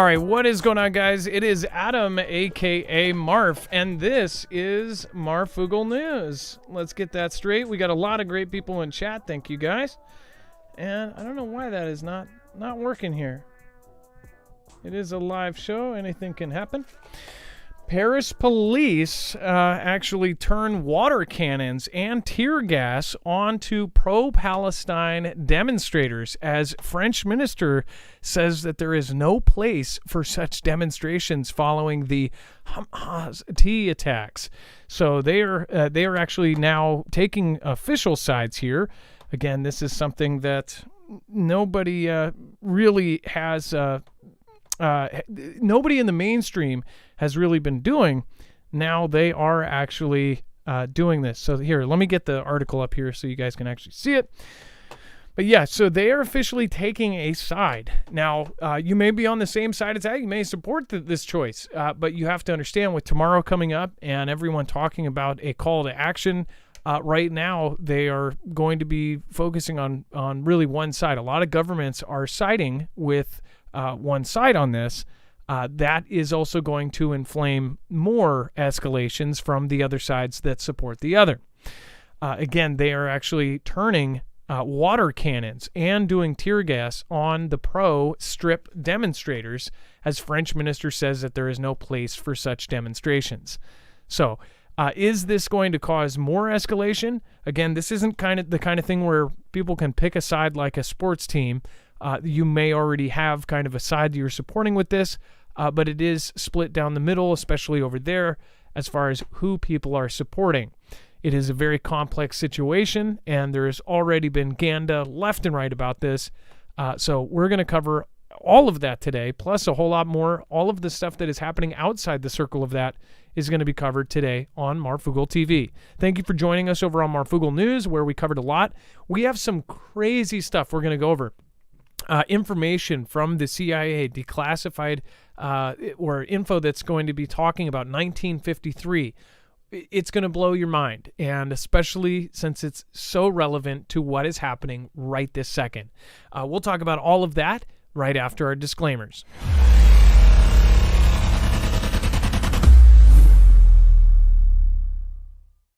right, what is going on, guys? It is Adam, a.k.a. Marf, and this is Marfoogle News. Let's get that straight. We got a lot of great people in chat. Thank you, guys. And I don't know why that is not working here. It is a live show. Anything can happen. Paris police actually turned water cannons and tear gas onto pro-Palestine demonstrators as French minister says that there is no place for such demonstrations following the Hamas attacks. So they are actually now taking official sides here. Again, this is something that nobody really has. Nobody in the mainstream has really been doing. Now they are actually doing this. So here, let me get the article up here so you guys can actually see it. But yeah, so they are officially taking a side. Now, you may be on the same side as that. You may support this choice. But you have to understand, with tomorrow coming up and everyone talking about a call to action, right now they are going to be focusing on really one side. A lot of governments are siding with one side on this. That is also going to inflame more escalations from the other sides that support the other. Again, they are actually turning water cannons and doing tear gas on the pro-strip demonstrators, as French minister says that there is no place for such demonstrations. So, is this going to cause more escalation? Again, this isn't the kind of thing where people can pick a side like a sports team. You may already have kind of a side you're supporting with this, but it is split down the middle, especially over there, as far as who people are supporting. It is a very complex situation, and there has already been ganda left and right about this. So we're going to cover all of that today, plus a whole lot more. All of the stuff that is happening outside the circle of that is going to be covered today on Marfoogle TV. Thank you for joining us over on Marfoogle News, where we covered a lot. We have some crazy stuff we're going to go over. Information from the CIA, declassified or info that's going to be talking about 1953. It's going to blow your mind, and especially since it's so relevant to what is happening right this second. We'll talk about all of that right after our disclaimers.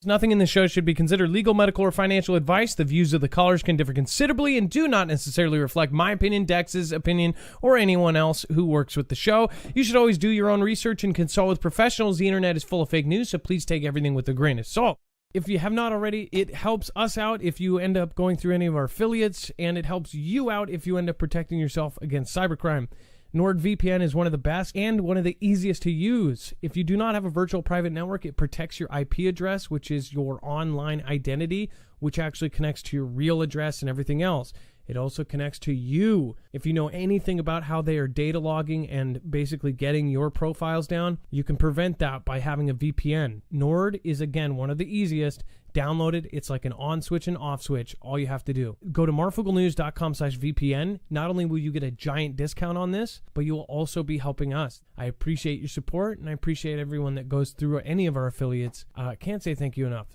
Nothing in this show should be considered legal, medical, or financial advice. The views of the callers can differ considerably and do not necessarily reflect my opinion, Dex's opinion, or anyone else who works with the show. You should always do your own research and consult with professionals. The internet is full of fake news, so please take everything with a grain of salt. If you have not already, it helps us out if you end up going through any of our affiliates, and it helps you out if you end up protecting yourself against cybercrime. NordVPN is one of the best and one of the easiest to use. If you do not have a virtual private network, it protects your IP address, which is your online identity, which actually connects to your real address and everything else. It also connects to you. If you know anything about how they are data logging and basically getting your profiles down, you can prevent that by having a VPN. Nord is, again, one of the easiest. Download it. It's like an on switch and off switch. All you have to do. Go to marfooglenews.com/VPN. Not only will you get a giant discount on this, but you will also be helping us. I appreciate your support, and I appreciate everyone that goes through any of our affiliates. Can't say thank you enough.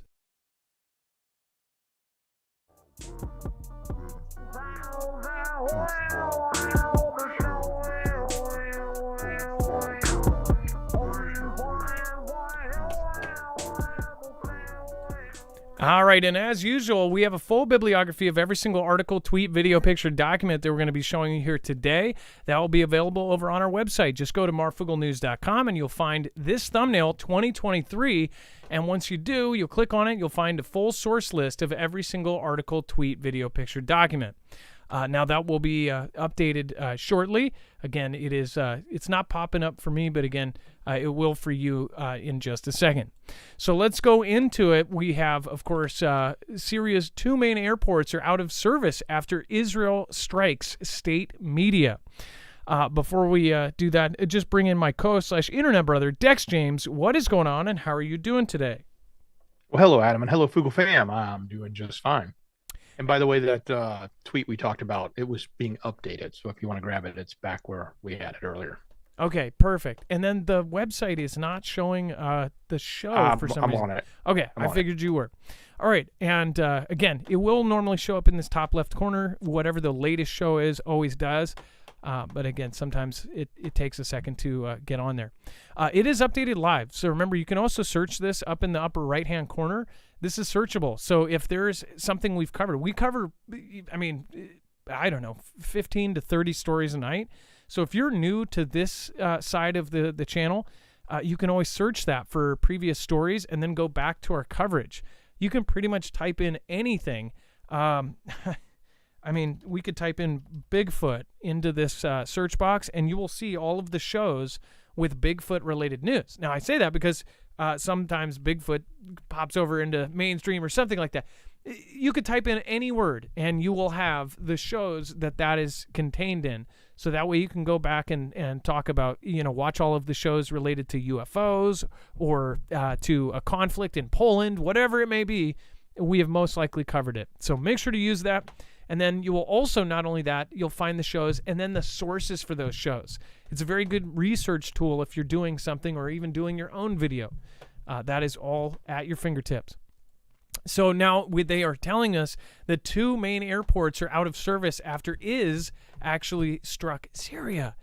All right, and as usual, we have a full bibliography of every single article, tweet, video, picture, document that we're going to be showing you here today. That will be available over on our website. Just go to marfooglenews.com and you'll find this thumbnail, 2023. And once you do, you'll click on it. You'll find a full source list of every single article, tweet, video, picture, document. Now that will be updated shortly. Again, it's not popping up for me, but again, it will for you in just a second. So let's go into it. We have, of course, Syria's two main airports are out of service after Israel strikes state media. Before we do that, just bring in my co-host/internet brother, Dex James. What is going on, and how are you doing today? Well, hello, Adam, and hello, Foogle fam. I'm doing just fine. And by the way, that tweet we talked about, it was being updated. So if you want to grab it, it's back where we had it earlier. Okay, perfect. And then the website is not showing the show for some reason. I'm on it. Okay, I figured you were. All right, and again, it will normally show up in this top left corner. Whatever the latest show is, always does. But again, sometimes it takes a second to get on there. It is updated live. So remember, you can also search this up in the upper right-hand corner. This is searchable. So if there's something we cover, I mean, I don't know, 15 to 30 stories a night. So if you're new to this side of the channel, you can always search that for previous stories and then go back to our coverage. You can pretty much type in anything. I mean, we could type in Bigfoot into this search box, and you will see all of the shows with Bigfoot-related news. Now, I say that because sometimes Bigfoot pops over into mainstream or something like that. You could type in any word, and you will have the shows that is contained in. So that way you can go back and talk about, watch all of the shows related to UFOs or to a conflict in Poland, whatever it may be. We have most likely covered it. So make sure to use that. And then you will also, not only that, you'll find the shows and then the sources for those shows. It's a very good research tool if you're doing something or even doing your own video. That is all at your fingertips. So now they are telling us that 2 main airports are out of service after IS actually struck Syria.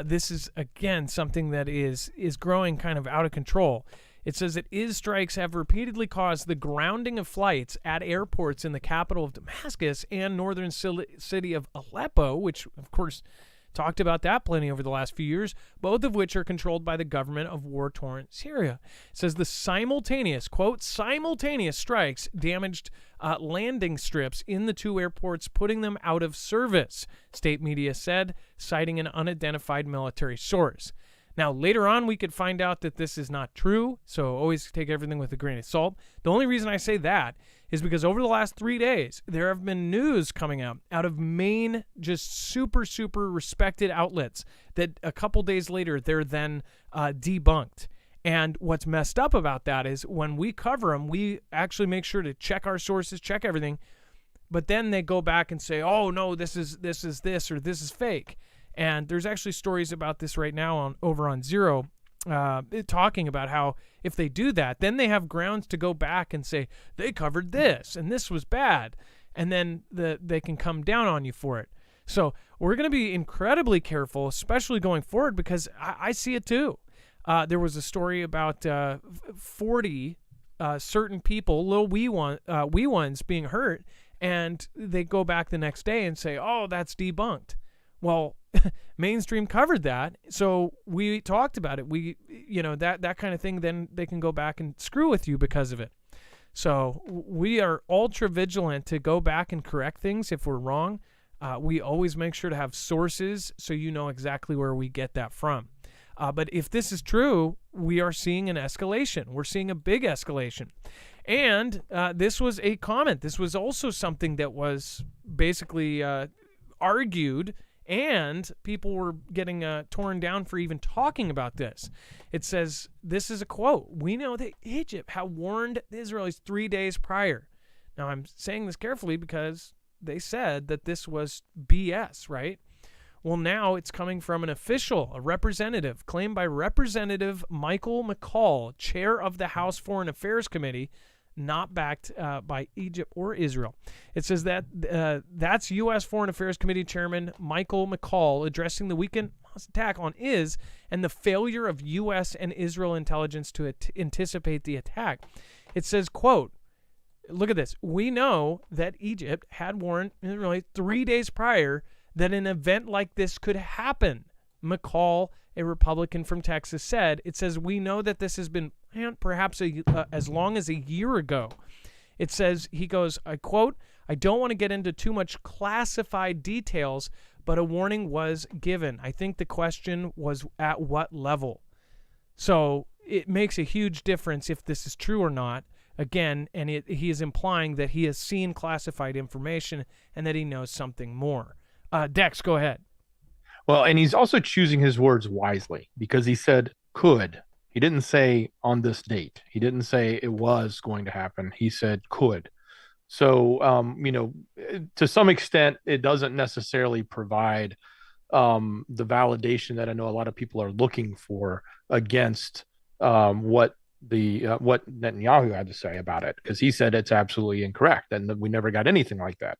This is, again, something that is growing kind of out of control. It says that IS strikes have repeatedly caused the grounding of flights at airports in the capital of Damascus and northern city of Aleppo, which, of course, talked about that plenty over the last few years, both of which are controlled by the government of war-torn Syria. It says the simultaneous, quote, simultaneous strikes damaged landing strips in the 2 airports, putting them out of service, state media said, citing an unidentified military source. Now, later on, we could find out that this is not true, so always take everything with a grain of salt. The only reason I say that is because over the last 3 days, there have been news coming out of main, just super, super respected outlets that a couple days later, they're then debunked. And what's messed up about that is when we cover them, we actually make sure to check our sources, check everything, but then they go back and say, oh, no, this is this or this is fake. And there's actually stories about this right now over on Zero, talking about how if they do that, then they have grounds to go back and say, they covered this and this was bad. And then they can come down on you for it. So we're going to be incredibly careful, especially going forward, because I see it too. There was a story about 40 certain people, little wee ones being hurt, and they go back the next day and say, oh, that's debunked. Well, mainstream covered that, so we talked about it. That kind of thing, then they can go back and screw with you because of it. So we are ultra vigilant to go back and correct things if we're wrong. We always make sure to have sources so you know exactly where we get that from. But if this is true, we are seeing an escalation. We're seeing a big escalation. And this was a comment. This was also something that was basically argued, and people were getting torn down for even talking about this. It says, this is a quote, "We know that Egypt had warned the Israelis 3 days prior." Now, I'm saying this carefully because they said that this was BS, right? Well, now it's coming from an official, a representative, claimed by Representative Michael McCall, chair of the House Foreign Affairs Committee, not backed by Egypt or Israel. It says that that's U.S. Foreign Affairs Committee Chairman Michael McCall addressing the weekend attack on IS and the failure of U.S. and Israel intelligence to anticipate the attack. It says, quote, look at this, "We know that Egypt had warned Israel 3 days prior that an event like this could happen." McCall, a Republican from Texas, said, it says, "We know that this has been planned perhaps as long as a year ago." It says, he goes, I quote, "I don't want to get into too much classified details, but a warning was given. I think the question was at what level." So it makes a huge difference if this is true or not. Again, and he is implying that he has seen classified information and that he knows something more. Dex, go ahead. Well, and he's also choosing his words wisely because he said could. He didn't say on this date. He didn't say it was going to happen. He said could. So, to some extent, it doesn't necessarily provide the validation that I know a lot of people are looking for against what Netanyahu had to say about it, because he said it's absolutely incorrect and that we never got anything like that.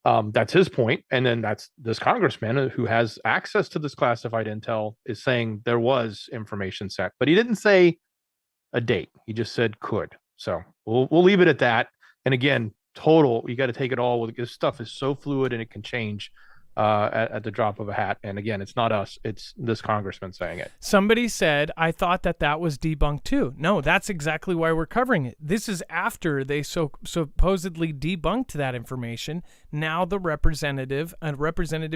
That's his point. And then that's this congressman who has access to this classified intel is saying there was information sent, but he didn't say a date. He just said could. So we'll leave it at that. And again, total, you got to take it all with this stuff is so fluid and it can change at the drop of a hat. And again, it's not us, it's this congressman saying it. Somebody said, I thought that was debunked too. No, that's exactly why we're covering it. This is after they supposedly debunked that information. Now a representative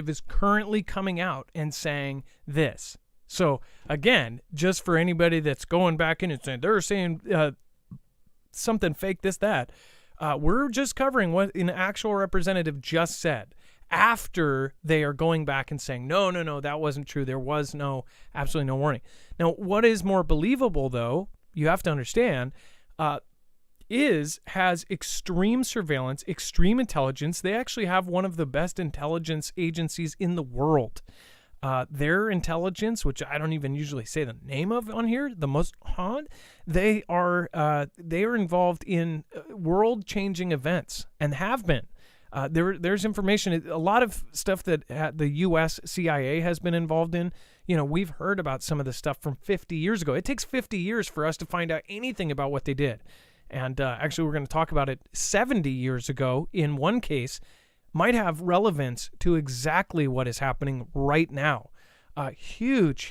is currently coming out and saying this. So again, just for anybody that's going back in and saying, they're saying something fake, this, that, we're just covering what an actual representative just said. After they are going back and saying, no, that wasn't true. There was absolutely no warning. Now, what is more believable, though, you have to understand, has extreme surveillance, extreme intelligence. They actually have one of the best intelligence agencies in the world. Their intelligence, which I don't even usually say the name of on here, the Mossad, they are involved in world-changing events and have been. There's information, a lot of stuff that the U.S. CIA has been involved in. We've heard about some of the stuff from 50 years ago. It takes 50 years for us to find out anything about what they did. And actually, we're going to talk about it 70 years ago in one case, might have relevance to exactly what is happening right now. Huge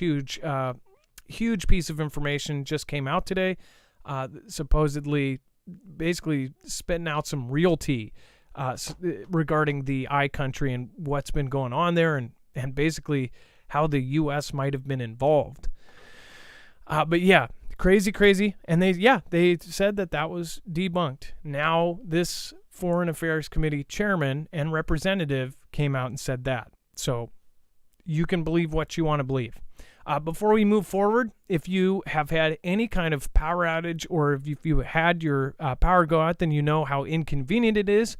piece of information just came out today, supposedly basically spitting out some real tea. Regarding the I country and what's been going on there and basically how the U.S. might have been involved. But yeah, crazy. And they said that was debunked. Now this Foreign Affairs Committee chairman and representative came out and said that. So you can believe what you want to believe. Before we move forward, if you have had any kind of power outage or if you had your power go out, then you know how inconvenient it is.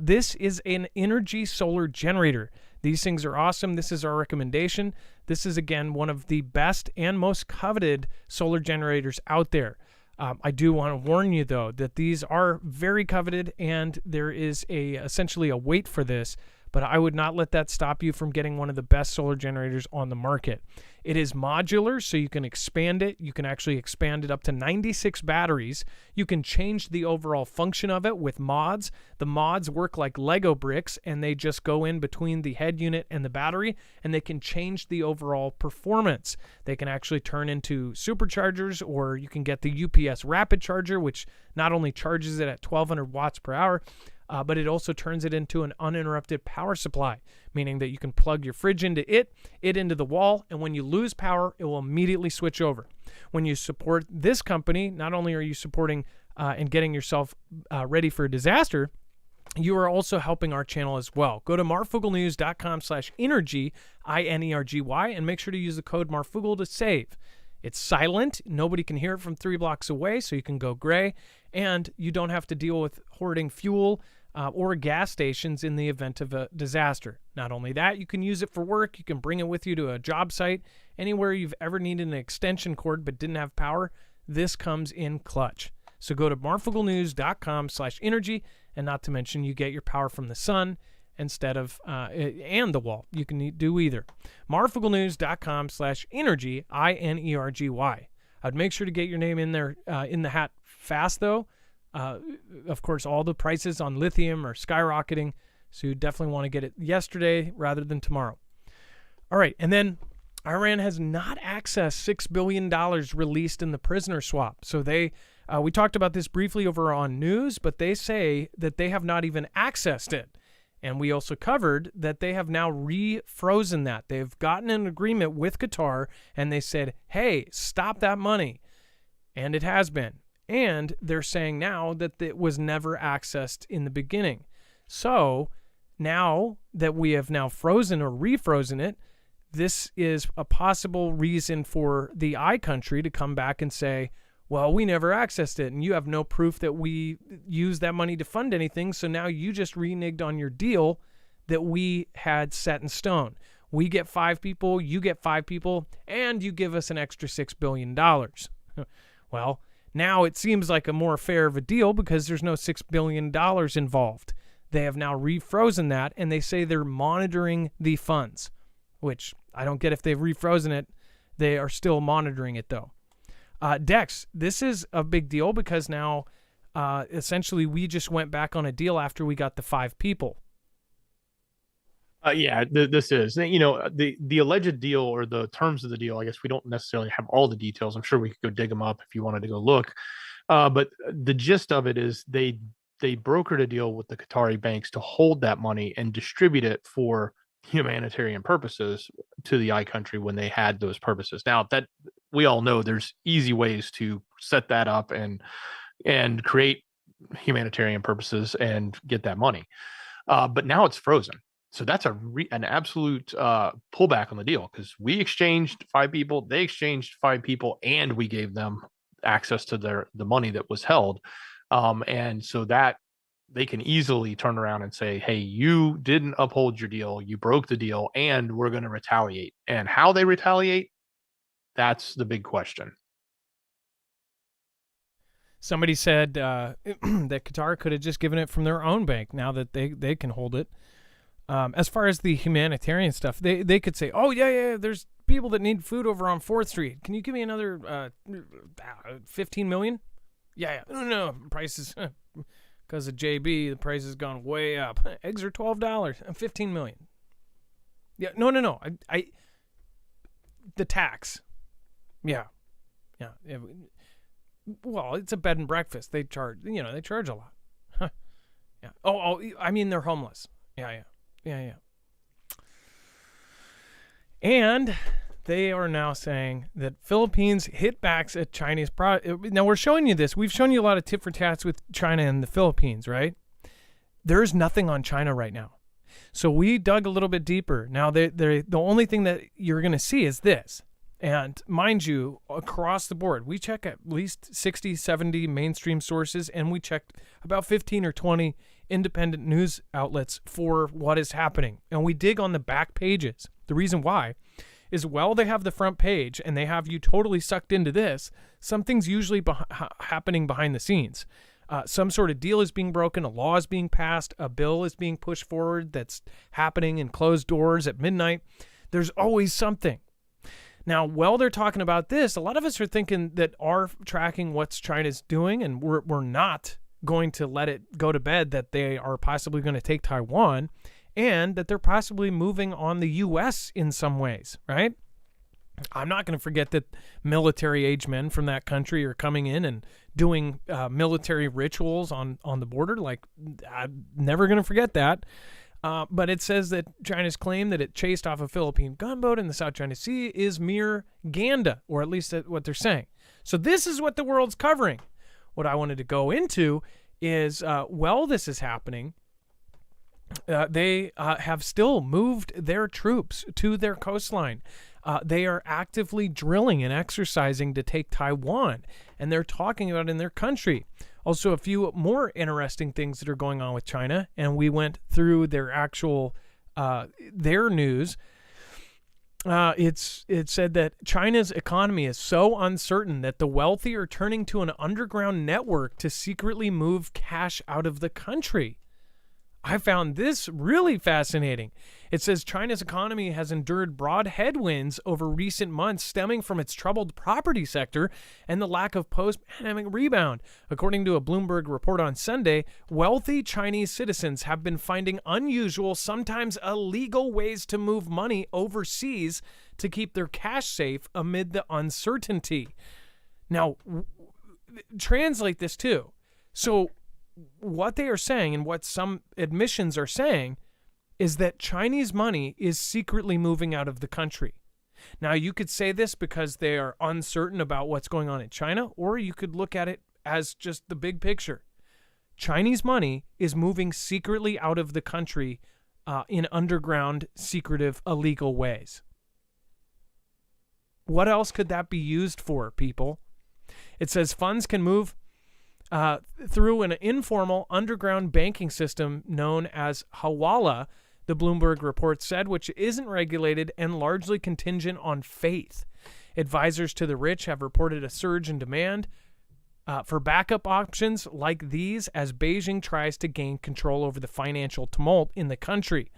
This is an energy solar generator. These things are awesome. This is our recommendation. This is, again, one of the best and most coveted solar generators out there. I do want to warn you, though, that these are very coveted and there is essentially a wait for this, but I would not let that stop you from getting one of the best solar generators on the market. It is modular, so you can expand it. You can actually expand it up to 96 batteries. You can change the overall function of it with mods. The mods work like Lego bricks, and they just go in between the head unit and the battery, and they can change the overall performance. They can actually turn into superchargers, or you can get the UPS rapid charger, which not only charges it at 1,200 watts per hour, but it also turns it into an uninterrupted power supply, meaning that you can plug your fridge into it into the wall, and when you lose power, it will immediately switch over. When you support this company, not only are you supporting and getting yourself ready for a disaster, you are also helping our channel as well. Go to marfooglenews.com/energy, INERGY, and make sure to use the code Marfoogle to save. It's silent. Nobody can hear it from 3 blocks away, so you can go gray, and you don't have to deal with hoarding fuel or gas stations in the event of a disaster. Not only that, you can use it for work. You can bring it with you to a job site. Anywhere you've ever needed an extension cord but didn't have power, this comes in clutch. So go to marfooglenews.com/energy, and not to mention you get your power from the sun instead of and the wall. You can do either. marfooglenews.com/energy, INERGY. I'd make sure to get your name in there in the hat fast, though. Of course, all the prices on lithium are skyrocketing, so you definitely want to get it yesterday rather than tomorrow. All right, and then Iran has not accessed $6 billion released in the prisoner swap. So we talked about this briefly over on news, but they say that they have not even accessed it. And we also covered that they have now refrozen that. They've gotten an agreement with Qatar, and they said, hey, stop that money. And it has been. And they're saying now that it was never accessed in the beginning. So now that we have now frozen or refrozen it, this is a possible reason for the I country to come back and say, well, we never accessed it, and you have no proof that we used that money to fund anything, so now you just reneged on your deal that we had set in stone. We get 5 people, you get 5 people, and you give us an extra $6 billion. Well, now it seems like a more fair of a deal because there's no $6 billion involved. They have now refrozen that, and they say they're monitoring the funds, which I don't get if they've refrozen it. They are still monitoring it, though. Dex, this is a big deal because now essentially we just went back on a deal after we got the 5 people. This is, the alleged deal or the terms of the deal. I guess we don't necessarily have all the details. I'm sure we could go dig them up if you wanted to go look. But the gist of it is they brokered a deal with the Qatari banks to hold that money and distribute it for humanitarian purposes to the I country when they had those purposes. Now that we all know there's easy ways to set that up and create humanitarian purposes and get that money. But now it's frozen. So that's an absolute pullback on the deal, because we exchanged 5 people, they exchanged 5 people, and we gave them access to the money that was held. And so that they can easily turn around and say, hey, you didn't uphold your deal, you broke the deal, and we're going to retaliate. And how they retaliate, that's the big question. Somebody said that Qatar could have just given it from their own bank now that they can hold it. As far as the humanitarian stuff, they could say, oh, yeah, there's people that need food over on 4th Street. Can you give me another 15 million? Yeah. No, prices, because of JB, the price has gone way up. Eggs are $12, 15 million. Yeah, no. I the tax. Yeah. Well, it's a bed and breakfast. They charge a lot. Huh. Yeah. Oh, I mean, they're homeless. Yeah. And they are now saying that Philippines hit backs at Chinese now we're showing you this. We've shown you a lot of tit for tats with China and the Philippines, right? There's nothing on China right now. So we dug a little bit deeper. Now the only thing that you're going to see is this. And mind you, across the board, we check at least 60, 70 mainstream sources, and we checked about 15 or 20 independent news outlets for what is happening. And we dig on the back pages. The reason why is, well, they have the front page and they have you totally sucked into this. Something's usually happening behind the scenes. Some sort of deal is being broken, a law is being passed, a bill is being pushed forward that's happening in closed doors at midnight. There's always something. Now, while they're talking about this, a lot of us are thinking that are tracking what China's doing, and we're not going to let it go to bed that they are possibly going to take Taiwan, and that they're possibly moving on the U.S. in some ways, right? I'm not going to forget that military-age men from that country are coming in and doing military rituals on the border. Like, I'm never going to forget that. But it says that China's claim that it chased off a Philippine gunboat in the South China Sea is mere ganda, or at least what they're saying. So this is what the world's covering. What I wanted to go into is, while this is happening, they have still moved their troops to their coastline. They are actively drilling and exercising to take Taiwan, and they're talking about it in their country. Also, a few more interesting things that are going on with China, and we went through their actual their news. It said that China's economy is so uncertain that the wealthy are turning to an underground network to secretly move cash out of the country. I found this really fascinating. It says China's economy has endured broad headwinds over recent months stemming from its troubled property sector and the lack of post-pandemic rebound. According to a Bloomberg report on Sunday, wealthy Chinese citizens have been finding unusual, sometimes illegal ways to move money overseas to keep their cash safe amid the uncertainty. Now, translate this too. So, what they are saying and what some admissions are saying is that Chinese money is secretly moving out of the country. Now, you could say this because they are uncertain about what's going on in China, or you could look at it as just the big picture. Chinese money is moving secretly out of the country in underground, secretive, illegal ways. What else could that be used for, people? It says funds can move through an informal underground banking system known as Hawala, the Bloomberg report said, which isn't regulated and largely contingent on faith. Advisors to the rich have reported a surge in demand for backup options like these as Beijing tries to gain control over the financial tumult in the country.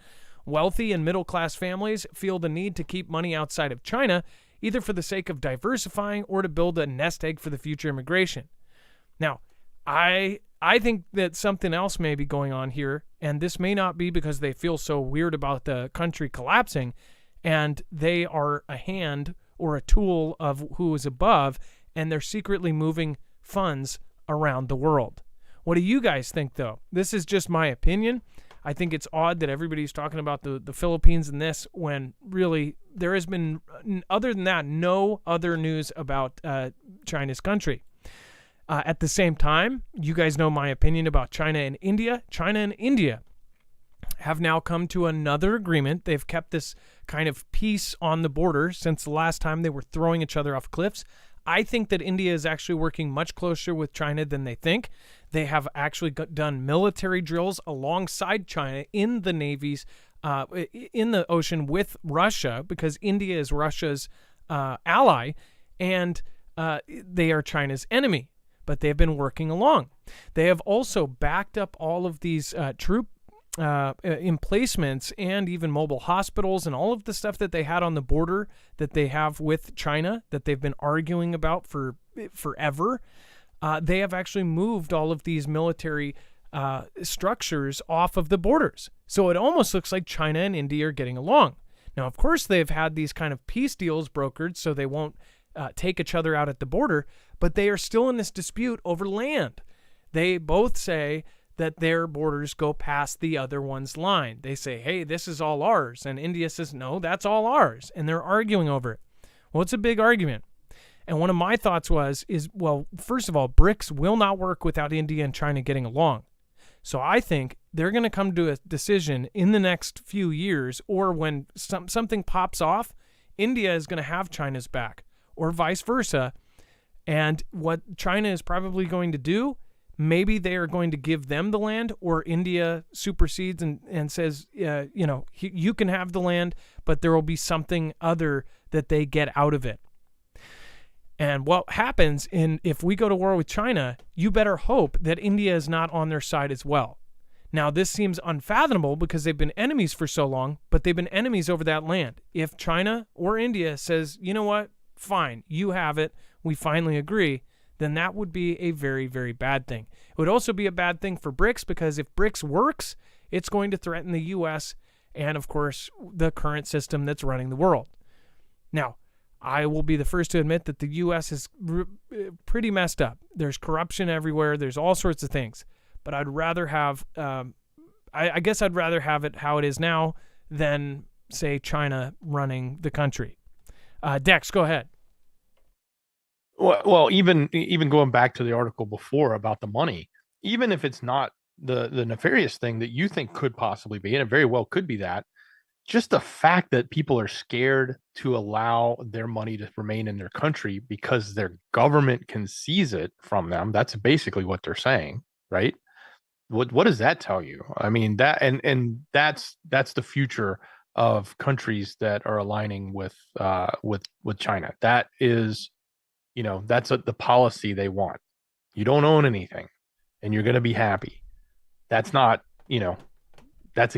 Wealthy and middle-class families feel the need to keep money outside of China, either for the sake of diversifying or to build a nest egg for the future immigration. Now, I think that something else may be going on here, and this may not be because they feel so weird about the country collapsing, and they are a hand or a tool of who is above, and they're secretly moving funds around the world. What do you guys think, though? This is just my opinion. I think it's odd that everybody's talking about the Philippines and this when really there has been, other than that, no other news about China's country. At the same time, you guys know my opinion about China and India. China and India have now come to another agreement. They've kept this kind of peace on the border since the last time they were throwing each other off cliffs. I think that India is actually working much closer with China than they think. They have actually done military drills alongside China in the navies, in the ocean with Russia, because India is Russia's ally, and they are China's enemy. But they have been working along. They have also backed up all of these troop emplacements and even mobile hospitals and all of the stuff that they had on the border that they have with China that they've been arguing about for forever. They have actually moved all of these military structures off of the borders. So it almost looks like China and India are getting along. Now, of course, they've had these kind of peace deals brokered so they won't take each other out at the border, but they are still in this dispute over land. They both say that their borders go past the other one's line. They say, hey, this is all ours. And India says, no, that's all ours. And they're arguing over it. Well, it's a big argument. And one of my thoughts well, first of all, BRICS will not work without India and China getting along. So I think they're going to come to a decision in the next few years, or when something pops off, India is going to have China's back, or vice versa. And what China is probably going to do, maybe they are going to give them the land, or India supersedes and says, you can have the land, but there will be something other that they get out of it. And what happens if we go to war with China, you better hope that India is not on their side as well. Now, this seems unfathomable because they've been enemies for so long, but they've been enemies over that land. If China or India says, you know what, fine, you have it, we finally agree, then that would be a very, very bad thing. It would also be a bad thing for BRICS, because if BRICS works, it's going to threaten the U.S. and, of course, the current system that's running the world. Now, I will be the first to admit that the U.S. is pretty messed up. There's corruption everywhere. There's all sorts of things. But I'd rather have, I guess I'd rather have it how it is now than, say, China running the country. Dex, go ahead. Well, even going back to the article before about the money, even if it's not the nefarious thing that you think could possibly be, and it very well could be that, just the fact that people are scared to allow their money to remain in their country because their government can seize it from them. That's basically what they're saying, right? What does that tell you? I mean, that and that's the future of countries that are aligning with China. That is, that's the policy they want. You don't own anything, and you're going to be happy. That's not, that's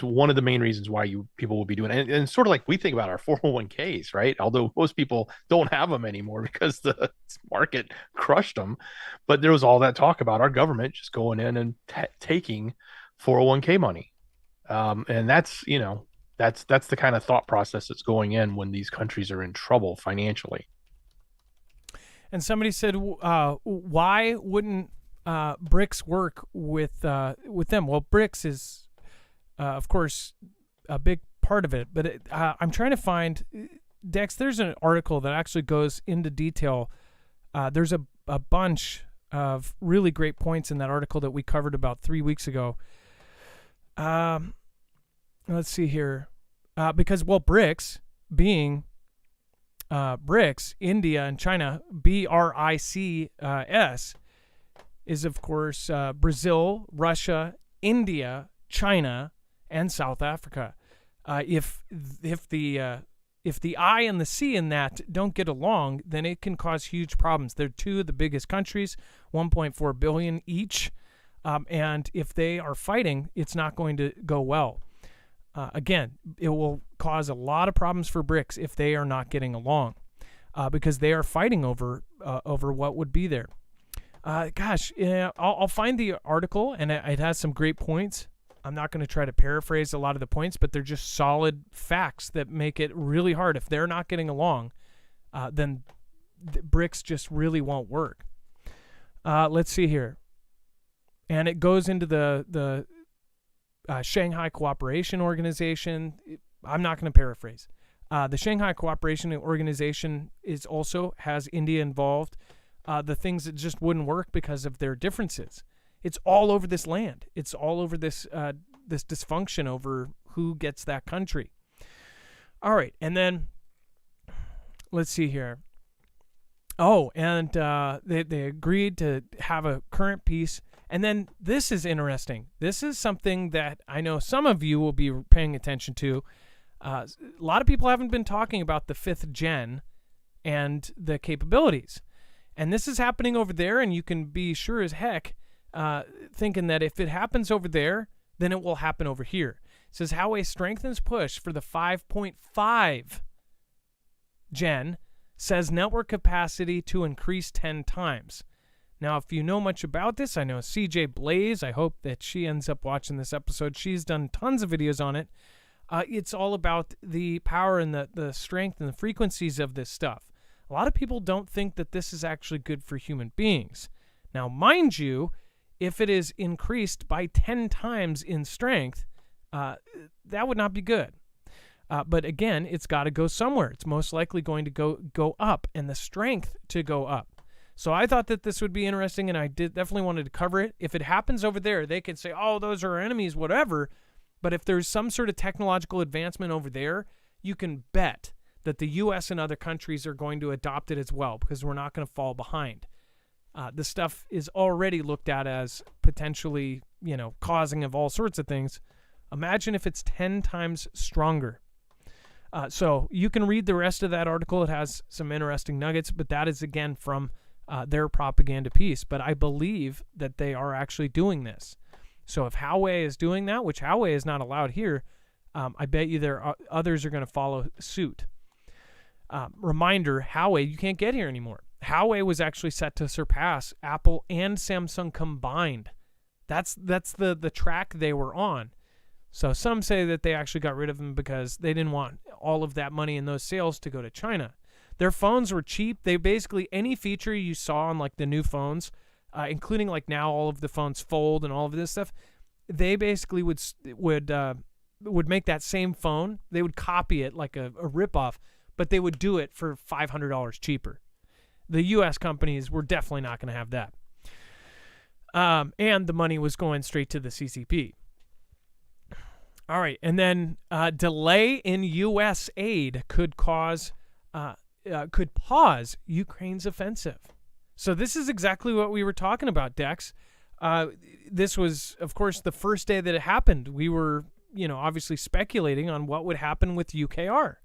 one of the main reasons why people will be doing it. And sort of like we think about our 401ks, right? Although most people don't have them anymore because the market crushed them. But there was all that talk about our government just going in and taking 401k money. And that's the kind of thought process that's going in when these countries are in trouble financially. And somebody said, why wouldn't BRICS work with them? Well, BRICS is, of course, a big part of it. But I'm trying to find, Dex, there's an article that actually goes into detail. There's a bunch of really great points in that article that we covered about 3 weeks ago. Let's see here. Because, BRICS being BRICS, India and China, BRICS, is, of course, Brazil, Russia, India, China, and South Africa. If the if the I and the C in that don't get along, then it can cause huge problems. They're two of the biggest countries, 1.4 billion each. And if they are fighting, it's not going to go well. Again, it will cause a lot of problems for BRICS if they are not getting along, because they are fighting over what would be there. I'll find the article, and it has some great points. I'm not going to try to paraphrase a lot of the points, but they're just solid facts that make it really hard. If they're not getting along, then the BRICS just really won't work. Let's see here. And it goes into the Shanghai Cooperation Organization. I'm not going to paraphrase. The Shanghai Cooperation Organization has India involved. The things that just wouldn't work because of their differences. It's all over this land. It's all over this dysfunction over who gets that country. All right, and then let's see here. Oh, and they agreed to have a current peace. And then this is interesting. This is something that I know some of you will be paying attention to. A lot of people haven't been talking about the 5th gen and the capabilities. And this is happening over there, and you can be sure as heck thinking that if it happens over there, then it will happen over here. It says Huawei strengthens push for the 5.5 gen, says network capacity to increase 10 times. Now, if you know much about this, I know CJ Blaze, I hope that she ends up watching this episode. She's done tons of videos on it. It's all about the power and the strength and the frequencies of this stuff. A lot of people don't think that this is actually good for human beings. Now, mind you, if it is increased by 10 times in strength, that would not be good. But again, it's got to go somewhere. It's most likely going to go up, and the strength to go up. So I thought that this would be interesting, and I definitely wanted to cover it. If it happens over there, they could say, oh, those are our enemies, whatever. But if there's some sort of technological advancement over there, you can bet that the U.S. and other countries are going to adopt it as well, because we're not going to fall behind. This stuff is already looked at as potentially, causing of all sorts of things. Imagine if it's 10 times stronger. So you can read the rest of that article. It has some interesting nuggets, but that is, again, from their propaganda piece. But I believe that they are actually doing this. So if Huawei is doing that, which Huawei is not allowed here, I bet you others are going to follow suit. Reminder, Huawei, you can't get here anymore. Huawei was actually set to surpass Apple and Samsung combined. That's the track they were on. So some say that they actually got rid of them because they didn't want all of that money in those sales to go to China. Their phones were cheap. They basically, any feature you saw on like the new phones, including like now all of the phones fold and all of this stuff, they basically would make that same phone. They would copy it like a ripoff, but they would do it for $500 cheaper. The U.S. companies were definitely not going to have that. And the money was going straight to the CCP. All right, and then delay in U.S. aid could pause Ukraine's offensive. So this is exactly what we were talking about, Dex. This was, of course, the first day that it happened. We were, obviously speculating on what would happen with UKR.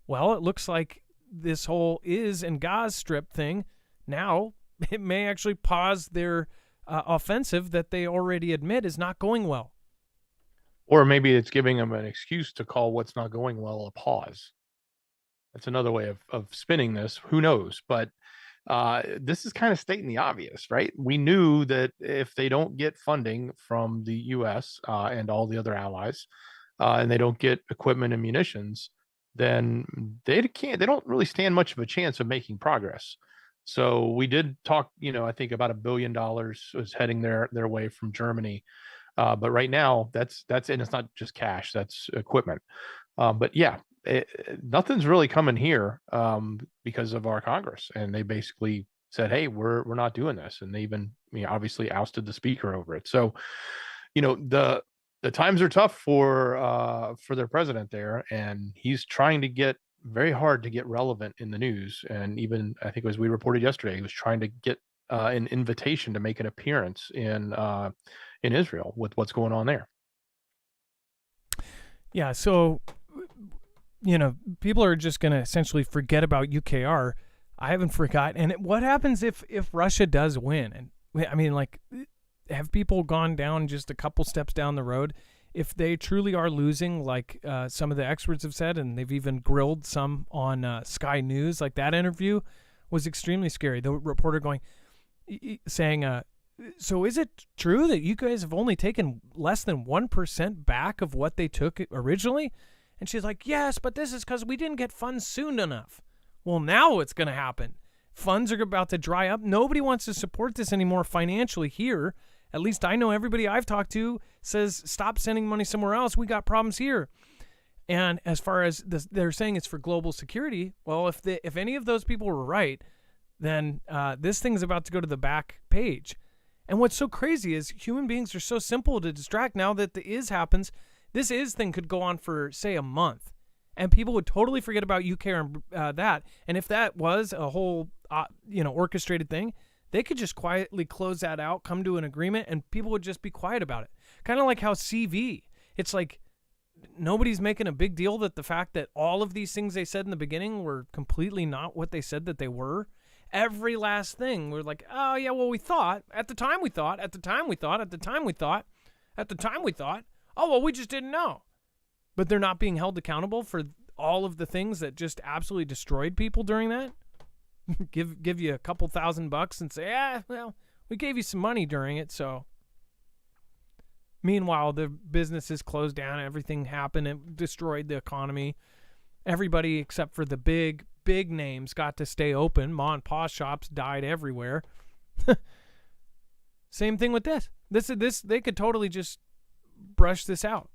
Well, it looks like this whole Is and Gaz Strip thing, now it may actually pause their offensive that they already admit is not going well. Or maybe it's giving them an excuse to call what's not going well a pause. That's another way of spinning this. Who knows? But this is kind of stating the obvious, right? We knew that if they don't get funding from the U.S. And all the other allies, and they don't get equipment and munitions, then they don't really stand much of a chance of making progress. So we did talk, I think about $1 billion was heading their way from Germany. But right now that's and it's not just cash, that's equipment. But yeah, nothing's really coming here because of our Congress. And they basically said, hey, we're not doing this. And they even obviously ousted the speaker over it. So, the times are tough for their president there, and he's trying to get very hard to get relevant in the news. And even I think as we reported yesterday, he was trying to get an invitation to make an appearance in Israel with what's going on there. Yeah. So people are just going to essentially forget about UKR. I haven't forgotten. And what happens if Russia does win? And I mean, like, have people gone down just a couple steps down the road? If they truly are losing, like some of the experts have said, and they've even grilled some on Sky News, like that interview was extremely scary. The reporter saying, so is it true that you guys have only taken less than 1% back of what they took originally? And she's like, yes, but this is because we didn't get funds soon enough. Well, now what's going to happen? Funds are about to dry up. Nobody wants to support this anymore financially here. At least I know everybody I've talked to says, stop sending money somewhere else. We got problems here. And as far as they're saying it's for global security, well, if any of those people were right, then this thing's about to go to the back page. And what's so crazy is human beings are so simple to distract now that the is happens. This is thing could go on for, say, a month. And people would totally forget about UK and that. And if that was a whole, orchestrated thing, they could just quietly close that out, come to an agreement, and people would just be quiet about it. Kind of like how CV. It's like nobody's making a big deal that the fact that all of these things they said in the beginning were completely not what they said that they were. Every last thing, we're like, oh, yeah, well, we thought. At the time we thought. At the time we thought. At the time we thought. At the time we thought. Oh, well, we just didn't know. But they're not being held accountable for all of the things that just absolutely destroyed people during that. give you a couple $1,000 and say, well, we gave you some money during it, so. Meanwhile, the businesses closed down, everything happened, it destroyed the economy. Everybody except for the big names got to stay open. Ma and pa shops died everywhere. Same thing with this. This they could totally just brush this out.